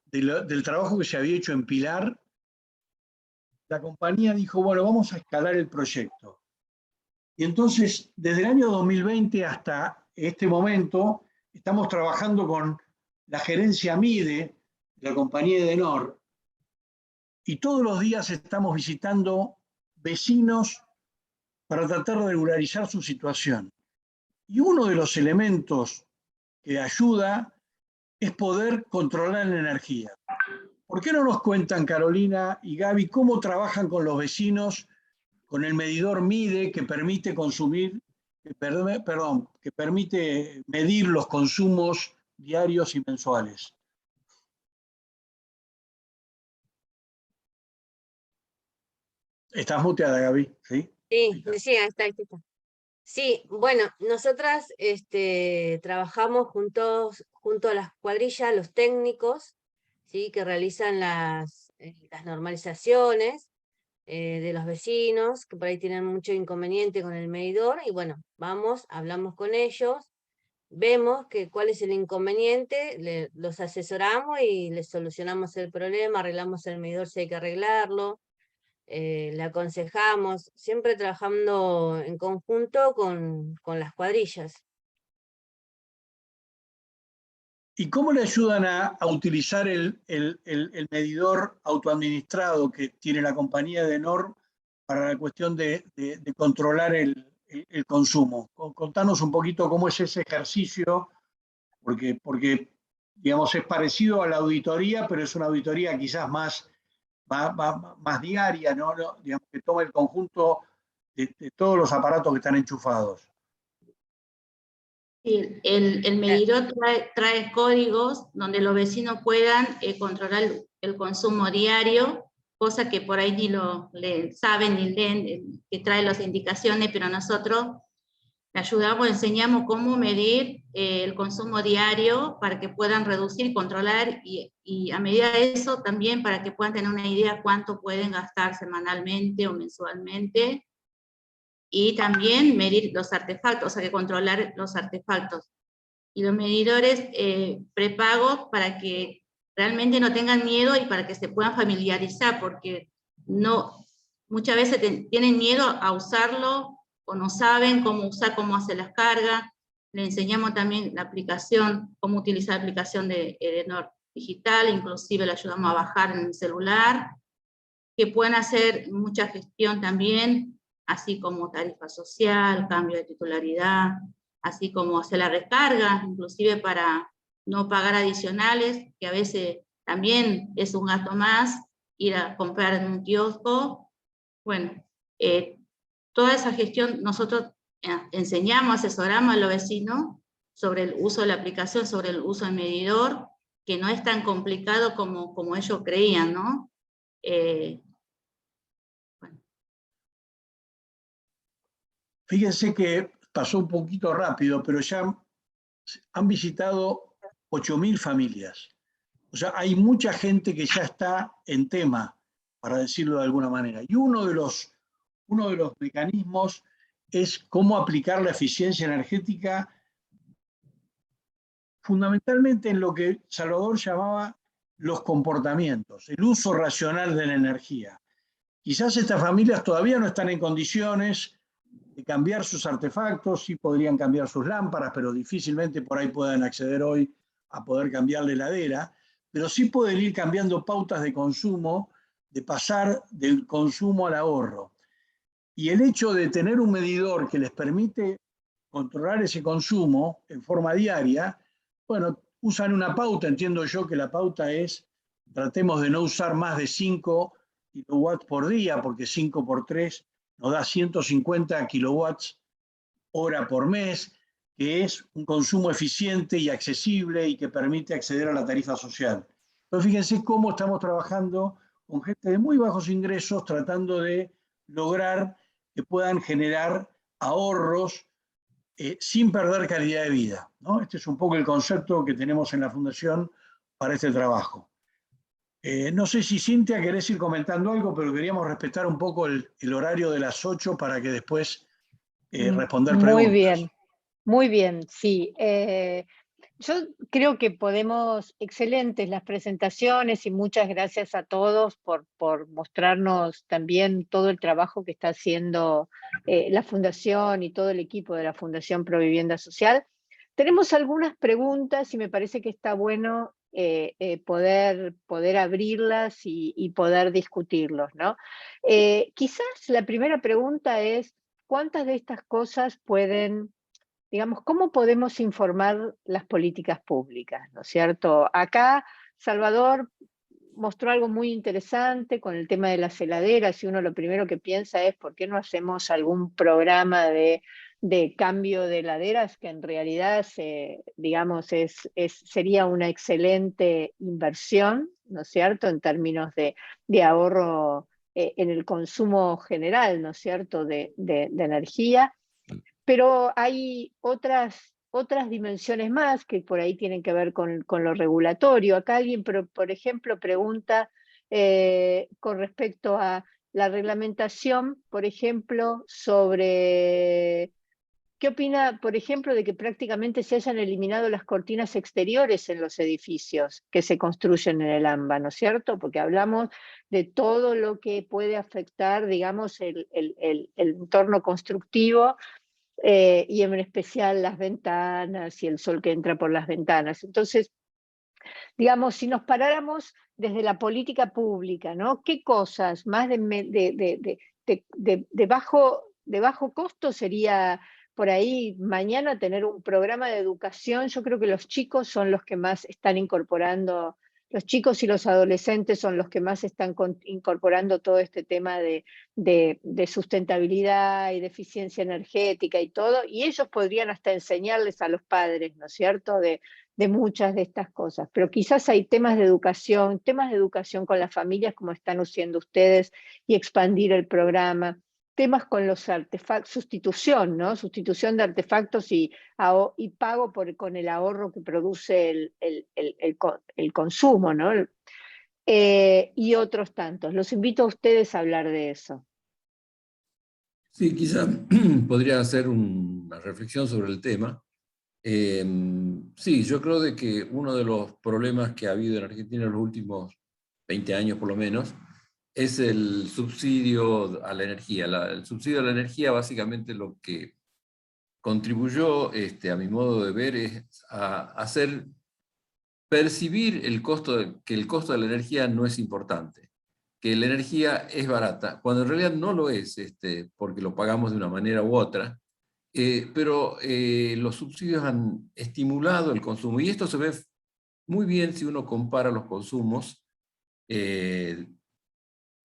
del trabajo que se había hecho en Pilar, la compañía dijo, bueno, vamos a escalar el proyecto. Y entonces, desde el año 2020 hasta este momento, estamos trabajando con la gerencia MIDE, la compañía Edenor, y todos los días estamos visitando vecinos para tratar de regularizar su situación. Y uno de los elementos que ayuda es poder controlar la energía. ¿Por qué no nos cuentan, Carolina y Gaby, cómo trabajan con los vecinos con el medidor MIDE que permite que permite medir los consumos diarios y mensuales? Estás muteada, Gaby, ¿sí? Sí, decía, está. Sí, bueno, nosotras trabajamos junto a las cuadrillas, los técnicos, ¿sí? Que realizan las normalizaciones de los vecinos, que por ahí tienen mucho inconveniente con el medidor, y bueno, hablamos con ellos, vemos cuál es el inconveniente, los asesoramos y les solucionamos el problema, arreglamos el medidor si hay que arreglarlo. Le aconsejamos, siempre trabajando en conjunto con las cuadrillas. ¿Y cómo le ayudan a utilizar el medidor autoadministrado que tiene la compañía Edenor para la cuestión de controlar el consumo? Contanos un poquito cómo es ese ejercicio, porque digamos, es parecido a la auditoría, pero es una auditoría quizás más diaria, ¿no? Digamos, que toma el conjunto de todos los aparatos que están enchufados. Sí, el medidor trae códigos donde los vecinos puedan controlar el consumo diario, cosa que por ahí ni lo saben ni leen, que trae las indicaciones, pero nosotros le ayudamos, enseñamos cómo medir el consumo diario para que puedan reducir y controlar, y a medida de eso también para que puedan tener una idea cuánto pueden gastar semanalmente o mensualmente, y también medir los artefactos, o sea, que controlar los artefactos. Y los medidores prepago para que realmente no tengan miedo y para que se puedan familiarizar, porque muchas veces tienen miedo a usarlo o no saben cómo usar, cómo hacer las cargas. Le enseñamos también la aplicación, cómo utilizar la aplicación de Edenor digital, inclusive le ayudamos a bajar en el celular, que pueden hacer mucha gestión también, así como tarifa social, cambio de titularidad, así como hacer la recarga, inclusive para no pagar adicionales, que a veces también es un gasto más, ir a comprar en un kiosco. Bueno, toda esa gestión nosotros enseñamos, asesoramos a los vecinos sobre el uso de la aplicación, sobre el uso del medidor, que no es tan complicado como ellos creían, ¿no? Fíjense que pasó un poquito rápido, pero ya han visitado 8.000 familias. O sea, hay mucha gente que ya está en tema, para decirlo de alguna manera. Y uno de los mecanismos es cómo aplicar la eficiencia energética, fundamentalmente en lo que Salvador llamaba los comportamientos, el uso racional de la energía. Quizás estas familias todavía no están en condiciones de cambiar sus artefactos, sí podrían cambiar sus lámparas, pero difícilmente por ahí puedan acceder hoy a poder cambiar la heladera, pero sí pueden ir cambiando pautas de consumo, de pasar del consumo al ahorro. Y el hecho de tener un medidor que les permite controlar ese consumo en forma diaria, bueno, usan una pauta, entiendo yo que la pauta es, tratemos de no usar más de 5 kilowatts por día, porque 5 por 3 nos da 150 kilowatts hora por mes, que es un consumo eficiente y accesible y que permite acceder a la tarifa social. Entonces fíjense cómo estamos trabajando con gente de muy bajos ingresos, tratando de lograr que puedan generar ahorros sin perder calidad de vida, ¿no? Este es un poco el concepto que tenemos en la Fundación para este trabajo. No sé si Cintia querés ir comentando algo, pero queríamos respetar un poco el horario de las 8 para que después responder preguntas. Muy bien, sí. Yo creo que podemos, excelentes las presentaciones y muchas gracias a todos por mostrarnos también todo el trabajo que está haciendo la Fundación y todo el equipo de la Fundación Provivienda Social. Tenemos algunas preguntas y me parece que está bueno poder abrirlas y poder discutirlos, ¿no? Quizás la primera pregunta es, ¿cuántas de estas cosas pueden, digamos, cómo podemos informar las políticas públicas, ¿no es cierto? Acá Salvador mostró algo muy interesante con el tema de las heladeras, y uno lo primero que piensa es, ¿por qué no hacemos algún programa de cambio de heladeras? Que en realidad, digamos, sería una excelente inversión, ¿no es cierto?, en términos de ahorro en el consumo general, ¿no es cierto?, de energía. Pero hay otras dimensiones más que por ahí tienen que ver con lo regulatorio. Acá alguien, por ejemplo, pregunta con respecto a la reglamentación, por ejemplo, sobre qué opina, por ejemplo, de que prácticamente se hayan eliminado las cortinas exteriores en los edificios que se construyen en el AMBA, ¿no es cierto? Porque hablamos de todo lo que puede afectar, digamos, el entorno constructivo, y en especial las ventanas y el sol que entra por las ventanas. Entonces, digamos, si nos paráramos desde la política pública, ¿no? ¿Qué cosas más de bajo costo sería por ahí mañana tener un programa de educación? Yo creo que los chicos son los que más están incorporando los chicos y los adolescentes son los que más están incorporando todo este tema de sustentabilidad y de eficiencia energética y todo, y ellos podrían hasta enseñarles a los padres, ¿no es cierto?, de muchas de estas cosas. Pero quizás hay temas de educación con las familias, como están haciendo ustedes, y expandir el programa. Temas con los artefactos, sustitución, ¿no? Sustitución de artefactos y pago con el ahorro que produce el consumo, ¿no? Y otros tantos. Los invito a ustedes a hablar de eso. Sí, quizá podría hacer una reflexión sobre el tema. Sí, yo creo de que uno de los problemas que ha habido en Argentina en los últimos 20 años por lo menos, es el subsidio a la energía. El subsidio a la energía básicamente lo que contribuyó, a mi modo de ver, es a hacer percibir que el costo de la energía no es importante, que la energía es barata, cuando en realidad no lo es, porque lo pagamos de una manera u otra, pero los subsidios han estimulado el consumo, y esto se ve muy bien si uno compara los consumos,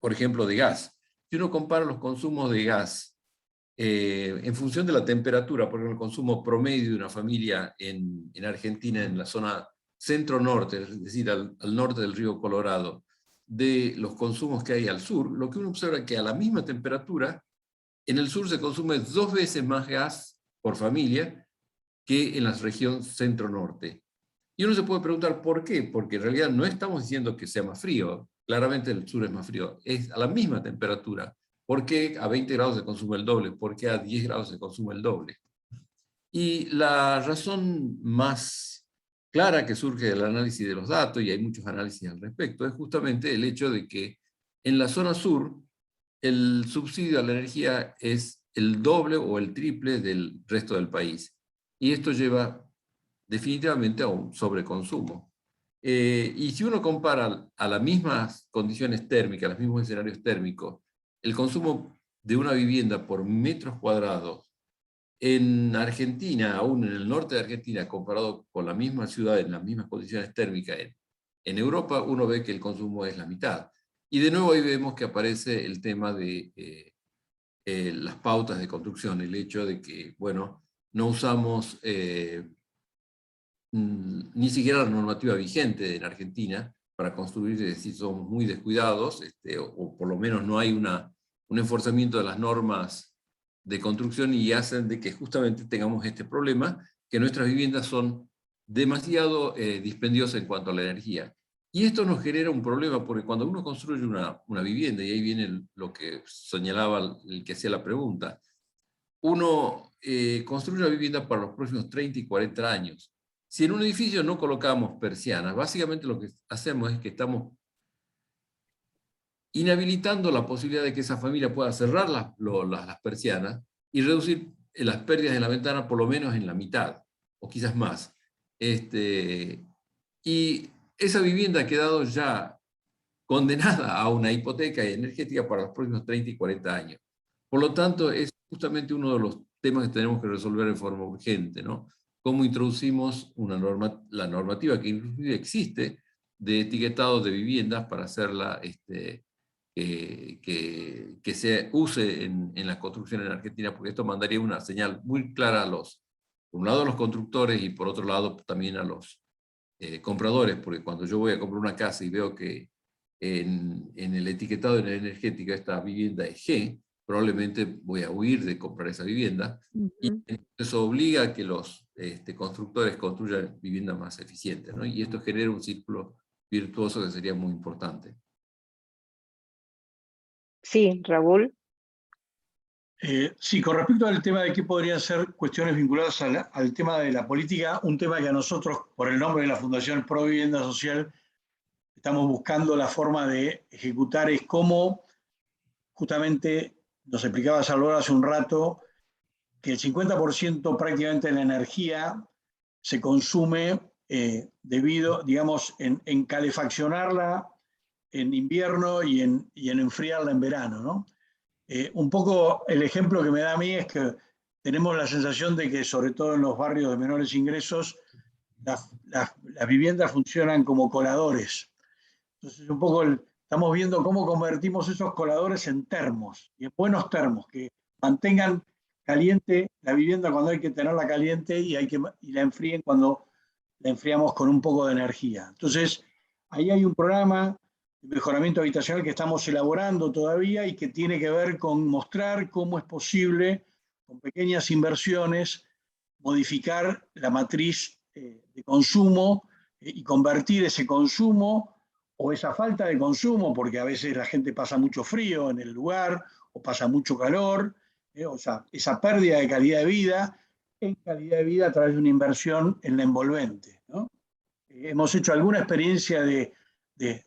por ejemplo, de gas. Si uno compara los consumos de gas en función de la temperatura, por ejemplo, el consumo promedio de una familia en Argentina, en la zona centro-norte, es decir, al norte del río Colorado, de los consumos que hay al sur, lo que uno observa es que a la misma temperatura, en el sur se consume 2 veces más gas por familia que en la región centro-norte. Y uno se puede preguntar por qué, porque en realidad no estamos diciendo que sea más frío, claramente el sur es más frío, es a la misma temperatura. ¿Por qué a 20 grados se consume el doble? ¿Por qué a 10 grados se consume el doble? Y la razón más clara que surge del análisis de los datos, y hay muchos análisis al respecto, es justamente el hecho de que en la zona sur el subsidio a la energía es el doble o el triple del resto del país. Y esto lleva definitivamente a un sobreconsumo. Y si uno compara a las mismas condiciones térmicas, a los mismos escenarios térmicos, el consumo de una vivienda por metros cuadrados en Argentina, aún en el norte de Argentina, comparado con la misma ciudad en las mismas condiciones térmicas en Europa, uno ve que el consumo es la mitad. Y de nuevo ahí vemos que aparece el tema de las pautas de construcción, el hecho de que, bueno, no usamos ni siquiera la normativa vigente en Argentina para construir, es decir, somos muy descuidados, o por lo menos no hay un enforzamiento de las normas de construcción, y hacen de que justamente tengamos este problema, que nuestras viviendas son demasiado dispendiosas en cuanto a la energía. Y esto nos genera un problema, porque cuando uno construye una vivienda, y ahí viene lo que señalaba el que hacía la pregunta, uno construye una vivienda para los próximos 30 y 40 años. Si en un edificio no colocamos persianas, básicamente lo que hacemos es que estamos inhabilitando la posibilidad de que esa familia pueda cerrar las persianas y reducir las pérdidas en la ventana por lo menos en la mitad, o quizás más. Y esa vivienda ha quedado ya condenada a una hipoteca energética para los próximos 30 y 40 años. Por lo tanto, es justamente uno de los temas que tenemos que resolver en forma urgente, ¿no? Cómo introducimos la normativa que inclusive existe de etiquetado de viviendas para hacerla que se use en la construcción en Argentina, porque esto mandaría una señal muy clara por un lado a los constructores y por otro lado también a los compradores, porque cuando yo voy a comprar una casa y veo que en el etiquetado energético esta vivienda es G, probablemente voy a huir de comprar esa vivienda, y eso obliga a que los constructores construyan viviendas más eficientes, ¿no? Y esto genera un círculo virtuoso que sería muy importante. Sí, Raúl. Sí, con respecto al tema de qué podrían ser cuestiones vinculadas al tema de la política, un tema que a nosotros, por el nombre de la Fundación Pro Vivienda Social, estamos buscando la forma de ejecutar, es cómo, justamente, nos explicaba Salvador hace un rato, que el 50% prácticamente de la energía se consume debido, digamos, en calefaccionarla en invierno y en enfriarla en verano, ¿no? Un poco el ejemplo que me da a mí es que tenemos la sensación de que, sobre todo en los barrios de menores ingresos, las viviendas funcionan como coladores. Entonces, un poco estamos viendo cómo convertimos esos coladores en termos, y en buenos termos, que mantengan caliente la vivienda cuando hay que tenerla caliente y la enfríen cuando la enfriamos con un poco de energía. Entonces, ahí hay un programa de mejoramiento habitacional que estamos elaborando todavía y que tiene que ver con mostrar cómo es posible, con pequeñas inversiones, modificar la matriz de consumo y convertir ese consumo o esa falta de consumo, porque a veces la gente pasa mucho frío en el lugar o pasa mucho calor, o sea, esa pérdida de calidad de vida en calidad de vida a través de una inversión en la envolvente, ¿no? Hemos hecho alguna experiencia de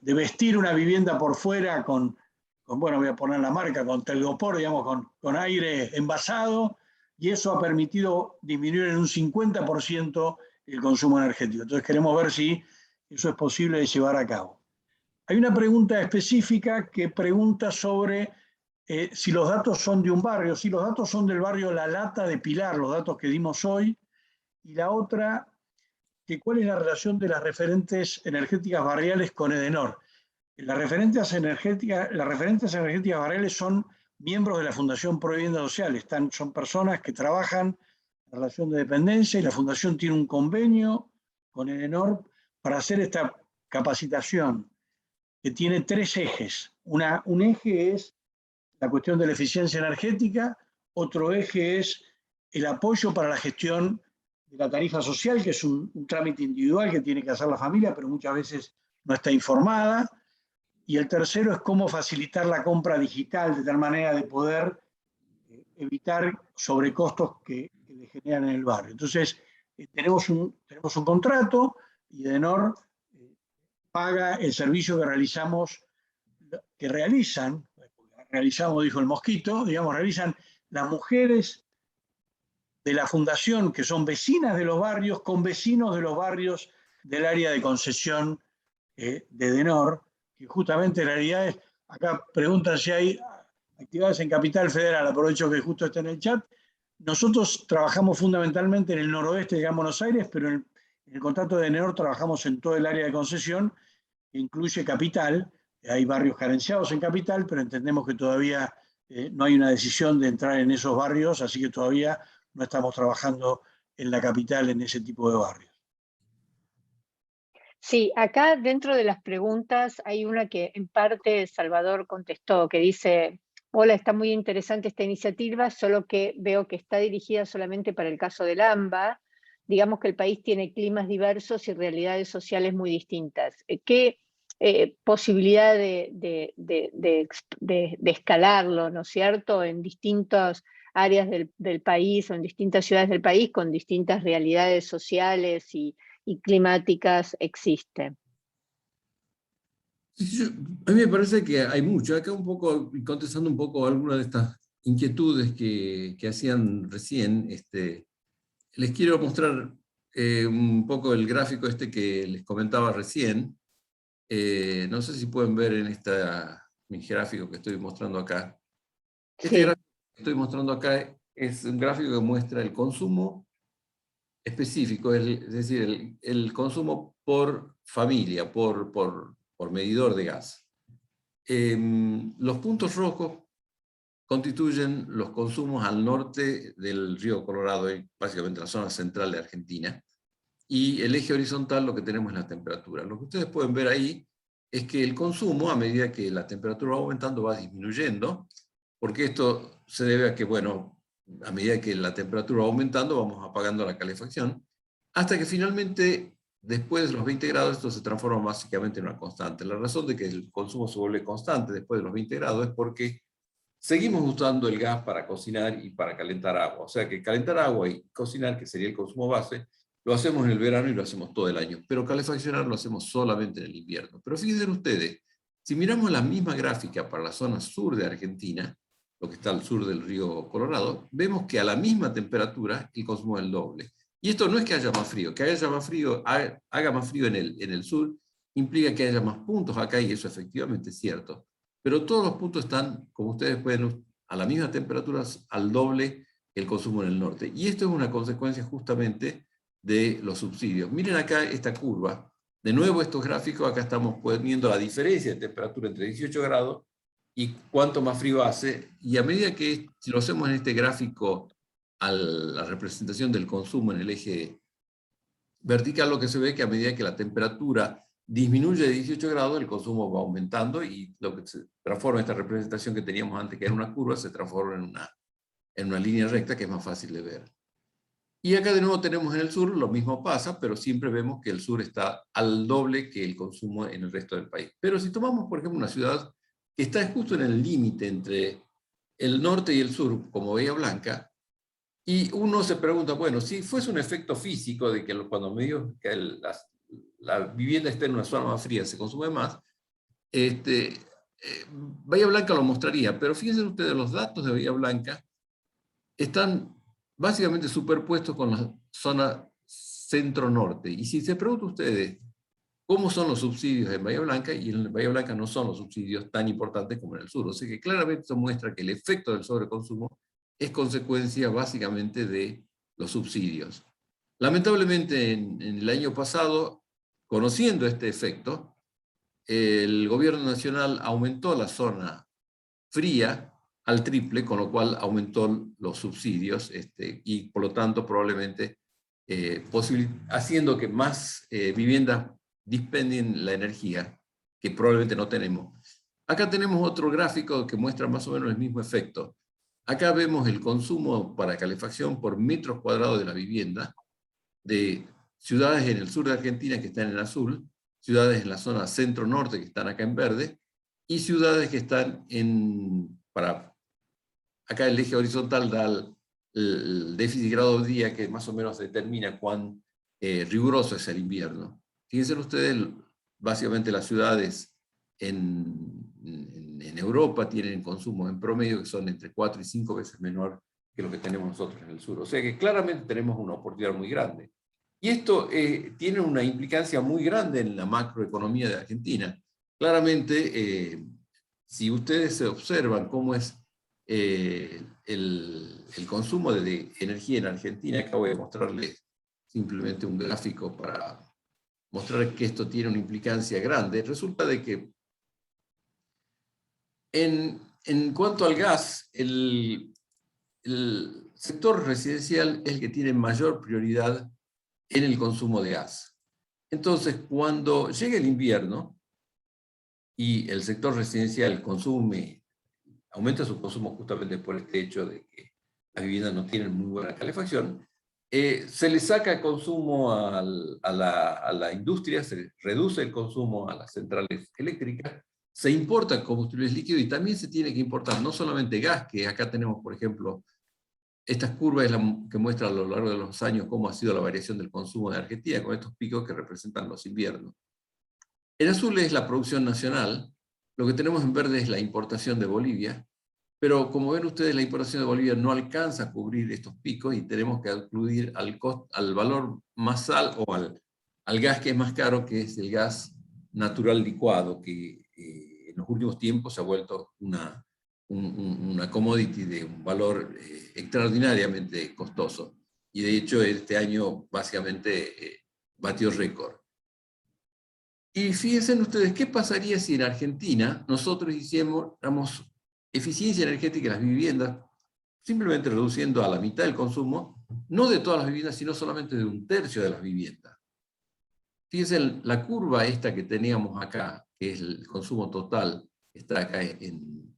vestir una vivienda por fuera bueno, voy a poner la marca, con telgopor, digamos, con aire envasado, y eso ha permitido disminuir en un 50% el consumo energético. Entonces queremos ver si eso es posible de llevar a cabo. Hay una pregunta específica que pregunta sobre si los datos son de un barrio. Si los datos son del barrio La Lata de Pilar, los datos que dimos hoy, y la otra, que cuál es la relación de las referentes energéticas barriales con Edenor. Las referentes energéticas barriales son miembros de la Fundación Provivienda Social, son personas que trabajan en relación de dependencia y la Fundación tiene un convenio con Edenor para hacer esta capacitación, que tiene 3 ejes. Un eje es la cuestión de la eficiencia energética, otro eje es el apoyo para la gestión de la tarifa social, que es un trámite individual que tiene que hacer la familia, pero muchas veces no está informada, y el tercero es cómo facilitar la compra digital de tal manera de poder evitar sobrecostos que le generan en el barrio. Entonces, tenemos un contrato y Edenor paga el servicio que realizamos, dijo el mosquito, digamos, realizan las mujeres de la fundación, que son vecinas de los barrios, con vecinos de los barrios del área de concesión de Edenor, que justamente en realidad acá preguntan si hay actividades en Capital Federal, aprovecho que justo está en el chat. Nosotros trabajamos fundamentalmente en el noroeste de Gran Buenos Aires, pero en el contrato de Edenor trabajamos en todo el área de concesión, que incluye Capital. Hay barrios carenciados en Capital, pero entendemos que todavía no hay una decisión de entrar en esos barrios, así que todavía no estamos trabajando en la capital en ese tipo de barrios. Sí, acá dentro de las preguntas hay una que en parte Salvador contestó, que dice: hola, está muy interesante esta iniciativa, solo que veo que está dirigida solamente para el caso del AMBA. Digamos que el país tiene climas diversos y realidades sociales muy distintas. ¿Qué posibilidad de escalarlo, ¿no es cierto?, en distintas áreas del país o en distintas ciudades del país con distintas realidades sociales y climáticas existe? A mí me parece que hay mucho. Acá un poco, contestando un poco algunas de estas inquietudes que hacían recién, les quiero mostrar un poco el gráfico que les comentaba recién. No sé si pueden ver en mi gráfico que estoy mostrando acá. Este gráfico que estoy mostrando acá es un gráfico que muestra el consumo específico, es decir, el consumo por familia, por medidor de gas. Los puntos rojos constituyen los consumos al norte del río Colorado, básicamente la zona central de Argentina, y el eje horizontal lo que tenemos es la temperatura. Lo que ustedes pueden ver ahí es que el consumo, a medida que la temperatura va aumentando, va disminuyendo, porque esto se debe a que, bueno, a medida que la temperatura va aumentando, vamos apagando la calefacción, hasta que finalmente, después de los 20 grados, esto se transforma básicamente en una constante. La razón de que el consumo se vuelve constante después de los 20 grados es porque seguimos usando el gas para cocinar y para calentar agua. O sea que calentar agua y cocinar, que sería el consumo base, lo hacemos en el verano y lo hacemos todo el año. Pero calefaccionar lo hacemos solamente en el invierno. Pero fíjense ustedes, si miramos la misma gráfica para la zona sur de Argentina, lo que está al sur del río Colorado, vemos que a la misma temperatura el consumo es el doble. Y esto no es que haya más frío, que haya más frío, haga más frío en el sur, implica que haya más puntos acá, y eso efectivamente es cierto. Pero todos los puntos están, como ustedes pueden ver, a la misma temperatura, al doble el consumo en el norte. Y esto es una consecuencia justamente de los subsidios. Miren acá esta curva De nuevo estos gráficos, acá estamos poniendo la diferencia de temperatura entre 18 grados y cuánto más frío hace, y a medida que, si lo hacemos en este gráfico, a la representación del consumo en el eje vertical, lo que se ve es que a medida que la temperatura disminuye de 18 grados, el consumo va aumentando, y lo que se transforma esta representación que teníamos antes, que era una curva, se transforma en una línea recta que es más fácil de ver. Y acá de nuevo tenemos en el sur, lo mismo pasa, pero siempre vemos que el sur está al doble que el consumo en el resto del país. Pero si tomamos, por ejemplo, una ciudad que está justo en el límite entre el norte y el sur, como Bahía Blanca, y uno se pregunta, bueno, si fuese un efecto físico de que cuando medio que la vivienda está en una zona más fría se consume más, Bahía Blanca lo mostraría, pero fíjense ustedes, los datos de Bahía Blanca están básicamente superpuestos con la zona centro-norte. Y si se preguntan ustedes cómo son los subsidios en Bahía Blanca, y en Bahía Blanca no son los subsidios tan importantes como en el sur. O sea que claramente esto muestra que el efecto del sobreconsumo es consecuencia básicamente de los subsidios. Lamentablemente en el año pasado, conociendo este efecto, el gobierno nacional aumentó la zona fría al triple, con lo cual aumentó los subsidios, y por lo tanto probablemente haciendo que más viviendas dispenden la energía, que probablemente no tenemos. Acá tenemos otro gráfico que muestra más o menos el mismo efecto. Acá vemos el consumo para calefacción por metros cuadrados de la vivienda, de ciudades en el sur de Argentina que están en azul, ciudades en la zona centro-norte que están acá en verde, y ciudades que están acá el eje horizontal da el déficit grado día, que más o menos determina cuán riguroso es el invierno. Fíjense ustedes, básicamente las ciudades en Europa tienen consumos en promedio que son entre 4 y 5 veces menor que lo que tenemos nosotros en el sur. O sea que claramente tenemos una oportunidad muy grande. Y esto tiene una implicancia muy grande en la macroeconomía de Argentina. Claramente, si ustedes se observan cómo es el consumo de energía en Argentina, acá voy a mostrarles simplemente un gráfico para mostrar que esto tiene una implicancia grande. Resulta de que en cuanto al gas, el sector residencial es el que tiene mayor prioridad en el consumo de gas. Entonces, cuando llegue el invierno y el sector residencial aumenta su consumo justamente por este hecho de que las viviendas no tienen muy buena calefacción, se le saca consumo a la industria, se reduce el consumo a las centrales eléctricas, se importan combustibles líquidos y también se tiene que importar no solamente gas, que acá tenemos, por ejemplo, estas curvas es la que muestra a lo largo de los años cómo ha sido la variación del consumo de Argentina, con estos picos que representan los inviernos. En azul es la producción nacional, lo que tenemos en verde es la importación de Bolivia, pero como ven ustedes, la importación de Bolivia no alcanza a cubrir estos picos y tenemos que acudir al valor más alto, o al gas que es más caro, que es el gas natural licuado, que en los últimos tiempos se ha vuelto una commodity de un valor extraordinariamente costoso. Y de hecho este año básicamente batió récord. Y fíjense ustedes, ¿qué pasaría si en Argentina nosotros hiciéramos eficiencia energética en las viviendas, simplemente reduciendo a la mitad el consumo, no de todas las viviendas, sino solamente de 1/3 de las viviendas? Fíjense, la curva esta que teníamos acá, que es el consumo total, está acá en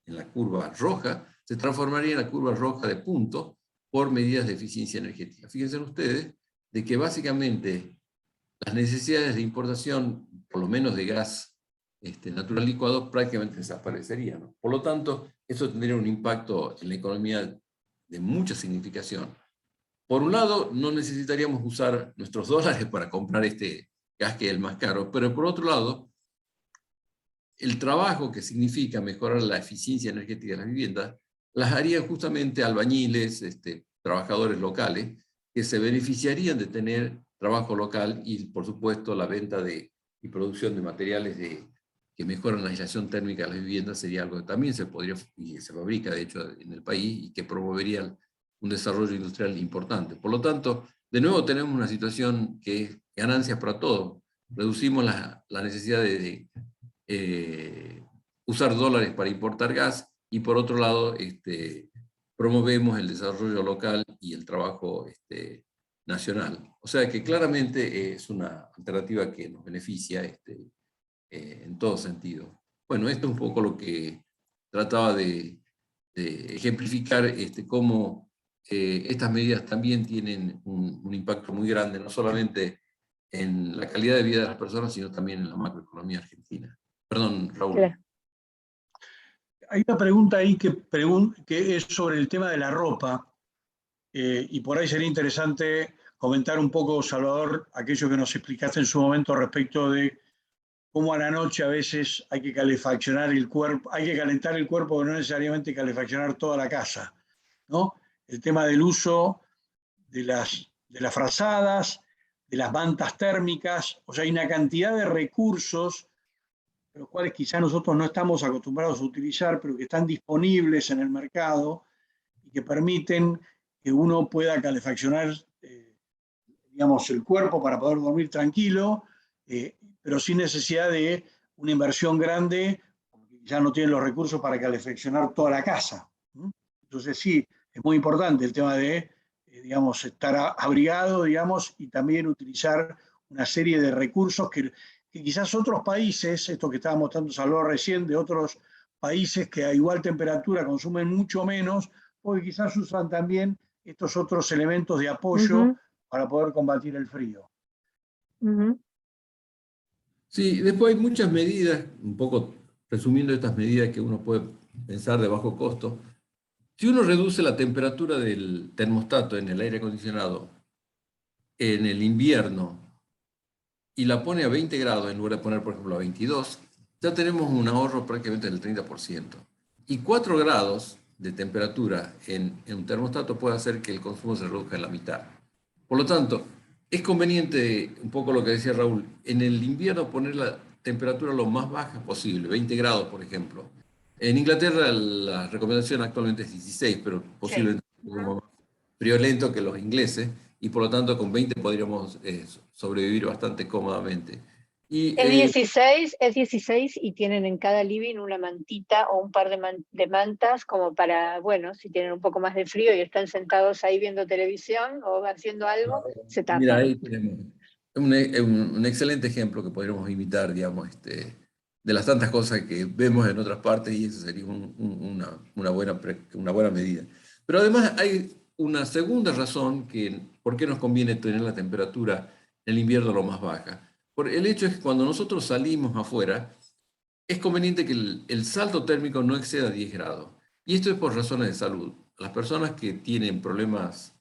la curva roja, se transformaría en la curva roja de punto por medidas de eficiencia energética. Fíjense ustedes de que básicamente las necesidades de importación, por lo menos de gas natural licuado, prácticamente desaparecerían, ¿no? Por lo tanto, eso tendría un impacto en la economía de mucha significación. Por un lado, no necesitaríamos usar nuestros dólares para comprar este gas que es el más caro, pero por otro lado, el trabajo que significa mejorar la eficiencia energética de las viviendas, las harían justamente albañiles, trabajadores locales, que se beneficiarían de tener trabajo local y, por supuesto, la venta y producción de materiales que mejoran la aislación térmica de las viviendas sería algo que también se podría, y se fabrica de hecho en el país, y que promovería un desarrollo industrial importante. Por lo tanto, de nuevo tenemos una situación que es ganancias para todos. Reducimos la necesidad de usar dólares para importar gas y por otro lado promovemos el desarrollo local y el trabajo nacional. O sea que claramente es una alternativa que nos beneficia en todo sentido. Bueno, esto es un poco lo que trataba de ejemplificar cómo estas medidas también tienen un impacto muy grande, no solamente en la calidad de vida de las personas, sino también en la macroeconomía argentina. Perdón, Raúl. Claro. Hay una pregunta ahí que es sobre el tema de la ropa, y por ahí sería interesante comentar un poco, Salvador, aquello que nos explicaste en su momento respecto de cómo a la noche a veces hay que calefaccionar el cuerpo, hay que calentar el cuerpo, pero no necesariamente calefaccionar toda la casa, ¿no? El tema del uso de las frazadas, de las mantas térmicas, o sea, hay una cantidad de recursos los cuales quizá nosotros no estamos acostumbrados a utilizar, pero que están disponibles en el mercado y que permiten que uno pueda calefaccionar, digamos, el cuerpo para poder dormir tranquilo, pero sin necesidad de una inversión grande, porque ya no tienen los recursos para calefaccionar toda la casa. Entonces sí, es muy importante el tema de, digamos, estar abrigado, digamos, y también utilizar una serie de recursos que quizás otros países, esto que estábamos tanto Salvador recién, de otros países que a igual temperatura consumen mucho menos, porque quizás usan también estos otros elementos de apoyo para poder combatir el frío. Sí, después hay muchas medidas, un poco resumiendo estas medidas que uno puede pensar de bajo costo. Si uno reduce la temperatura del termostato en el aire acondicionado en el invierno y la pone a 20 grados en lugar de poner, por ejemplo, a 22, ya tenemos un ahorro prácticamente del 30%. Y 4 grados de temperatura en un termostato puede hacer que el consumo se reduzca en la mitad. Por lo tanto, es conveniente, un poco lo que decía Raúl, en el invierno poner la temperatura lo más baja posible, 20 grados, por ejemplo. En Inglaterra la recomendación actualmente es 16, pero posiblemente un poco más friolento que los ingleses, y por lo tanto con 20 podríamos sobrevivir bastante cómodamente. Y, es 16 y tienen en cada living una mantita o un par de mantas como para, bueno, si tienen un poco más de frío y están sentados ahí viendo televisión o haciendo algo, se tapan. Mira, ahí tenemos un excelente ejemplo que podríamos imitar, digamos, de las tantas cosas que vemos en otras partes, y eso sería una buena medida. Pero además hay una segunda razón por qué nos conviene tener la temperatura en el invierno lo más baja. Por el hecho es que cuando nosotros salimos afuera, es conveniente que el salto térmico no exceda 10 grados. Y esto es por razones de salud. Las personas que tienen problemas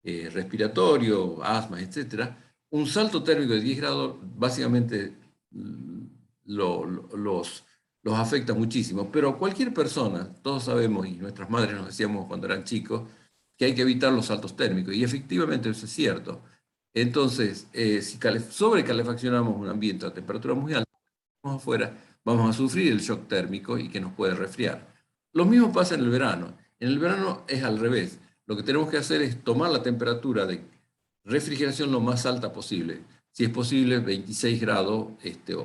respiratorios, asma, etc., un salto térmico de 10 grados básicamente los afecta muchísimo. Pero cualquier persona, todos sabemos, y nuestras madres nos decíamos cuando eran chicos, que hay que evitar los saltos térmicos. Y efectivamente eso es cierto. Entonces, si sobrecalefaccionamos un ambiente a temperatura muy alta, afuera, vamos a sufrir el shock térmico y que nos puede resfriar. Lo mismo pasa en el verano. En el verano es al revés. Lo que tenemos que hacer es tomar la temperatura de refrigeración lo más alta posible. Si es posible, 26 grados,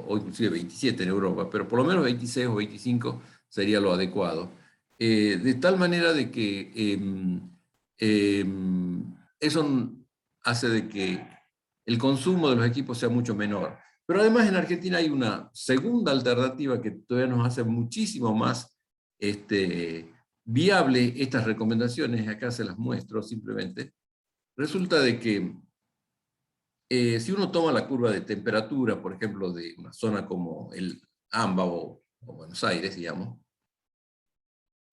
o inclusive 27 en Europa, pero por lo menos 26 o 25 sería lo adecuado. De tal manera de que eso hace de que el consumo de los equipos sea mucho menor. Pero además en Argentina hay una segunda alternativa que todavía nos hace muchísimo más viable estas recomendaciones. Acá se las muestro simplemente. Resulta de que si uno toma la curva de temperatura, por ejemplo, de una zona como el AMBA o Buenos Aires, digamos,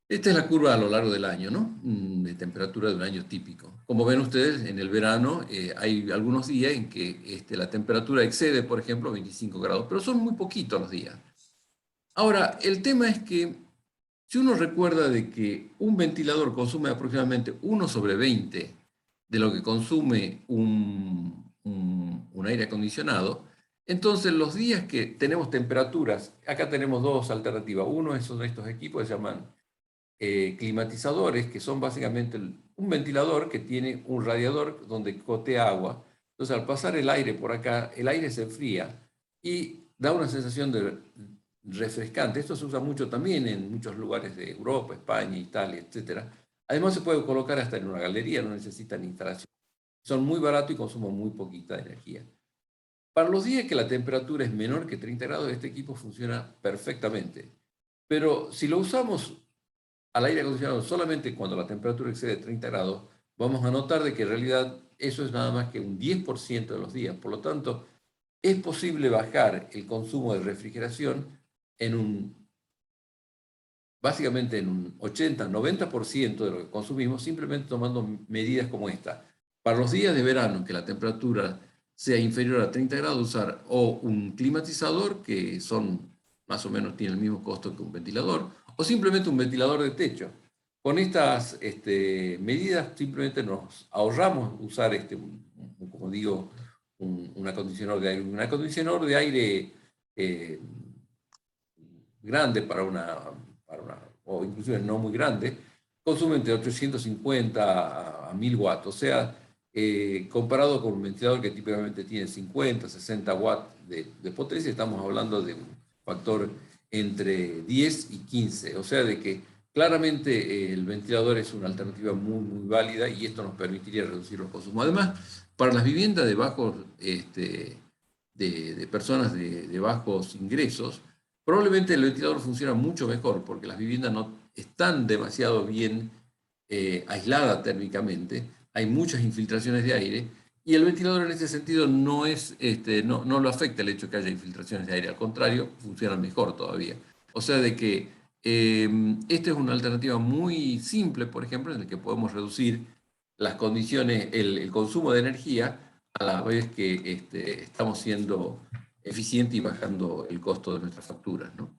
esta es la curva a lo largo del año, ¿no? De temperatura de un año típico. Como ven ustedes, en el verano hay algunos días en que la temperatura excede, por ejemplo, 25 grados, pero son muy poquitos los días. Ahora, el tema es que si uno recuerda de que un ventilador consume aproximadamente 1/20 de lo que consume un aire acondicionado, entonces los días que tenemos temperaturas, acá tenemos dos alternativas. Uno son estos equipos que se llaman climatizadores, que son básicamente un ventilador que tiene un radiador donde cotea agua. Entonces, al pasar el aire por acá, el aire se enfría y da una sensación de refrescante. Esto se usa mucho también en muchos lugares de Europa, España, Italia, etc. Además, se puede colocar hasta en una galería, no necesitan instalación. Son muy baratos y consumen muy poquita energía. Para los días que la temperatura es menor que 30 grados, este equipo funciona perfectamente. Pero si lo usamos al aire acondicionado solamente cuando la temperatura excede 30 grados, vamos a notar de que en realidad eso es nada más que un 10% de los días. Por lo tanto, es posible bajar el consumo de refrigeración básicamente en un 80-90% de lo que consumimos, simplemente tomando medidas como esta. Para los días de verano, que la temperatura sea inferior a 30 grados, usar o un climatizador, que más o menos tiene el mismo costo que un ventilador, o simplemente un ventilador de techo. Con estas medidas simplemente nos ahorramos usar, como digo, un acondicionador de aire. Un acondicionador de aire grande o inclusive no muy grande, consume entre 850 a 1000 watts. O sea, comparado con un ventilador que típicamente tiene 50, 60 watts de potencia, estamos hablando de un factor entre 10 y 15. O sea, de que claramente el ventilador es una alternativa muy, muy válida y esto nos permitiría reducir los consumos. Además, para las viviendas de bajos, de personas de bajos ingresos, probablemente el ventilador funciona mucho mejor porque las viviendas no están demasiado bien aisladas térmicamente, hay muchas infiltraciones de aire y el ventilador en ese sentido no lo afecta el hecho de que haya infiltraciones de aire, al contrario, funciona mejor todavía. O sea de que esta es una alternativa muy simple, por ejemplo, en la que podemos reducir las condiciones, el consumo de energía a la vez que estamos siendo eficiente y bajando el costo de nuestras facturas, ¿no?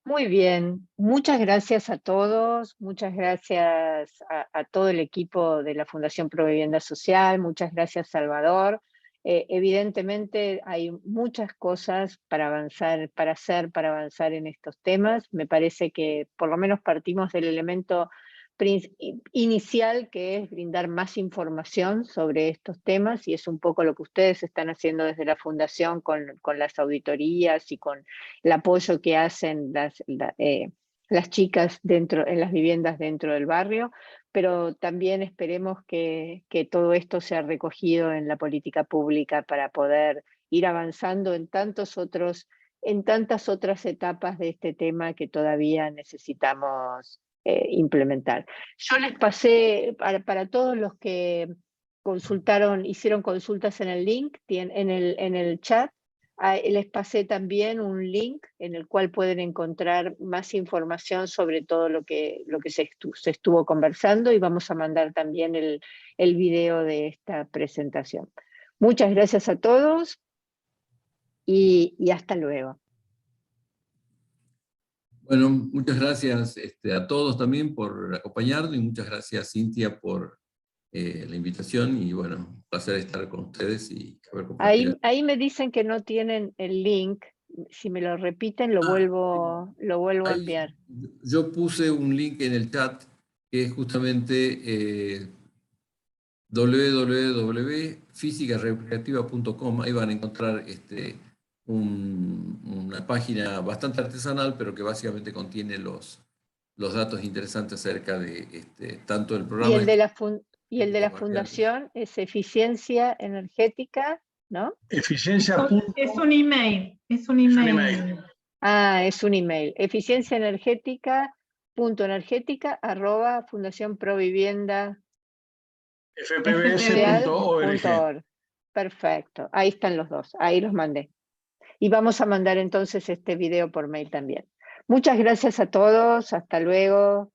Muy bien, muchas gracias a todos, muchas gracias a todo el equipo de la Fundación Provivienda Social, muchas gracias Salvador. Evidentemente hay muchas cosas para avanzar, para avanzar en estos temas. Me parece que por lo menos partimos del elemento inicial, que es brindar más información sobre estos temas, y es un poco lo que ustedes están haciendo desde la Fundación con las auditorías y con el apoyo que hacen las chicas en las viviendas dentro del barrio, pero también esperemos que todo esto sea recogido en la política pública para poder ir avanzando en tantas otras etapas de este tema que todavía necesitamos implementar. Yo les pasé, para todos los que hicieron consultas en el link, en el chat, les pasé también un link en el cual pueden encontrar más información sobre todo lo que se estuvo conversando, y vamos a mandar también el video de esta presentación. Muchas gracias a todos y hasta luego. Bueno, muchas gracias a todos también por acompañarnos y muchas gracias, Cintia, por la invitación y bueno, un placer estar con ustedes y haber compartido. Ahí me dicen que no tienen el link. Si me lo repiten, lo vuelvo a enviar. Yo puse un link en el chat que es justamente www.fisicarecreativa.com. Ahí van a encontrar una página bastante artesanal, pero que básicamente contiene los datos interesantes acerca de tanto el programa... Y el de la fundación es eficiencia energética, ¿no? Eficiencia. Es un email. Es un email. Ah, es un email. eficienciaenergética.fundacionprovivienda. fpbs.org. Perfecto, ahí están los dos, ahí los mandé. Y vamos a mandar entonces este video por mail también. Muchas gracias a todos, hasta luego.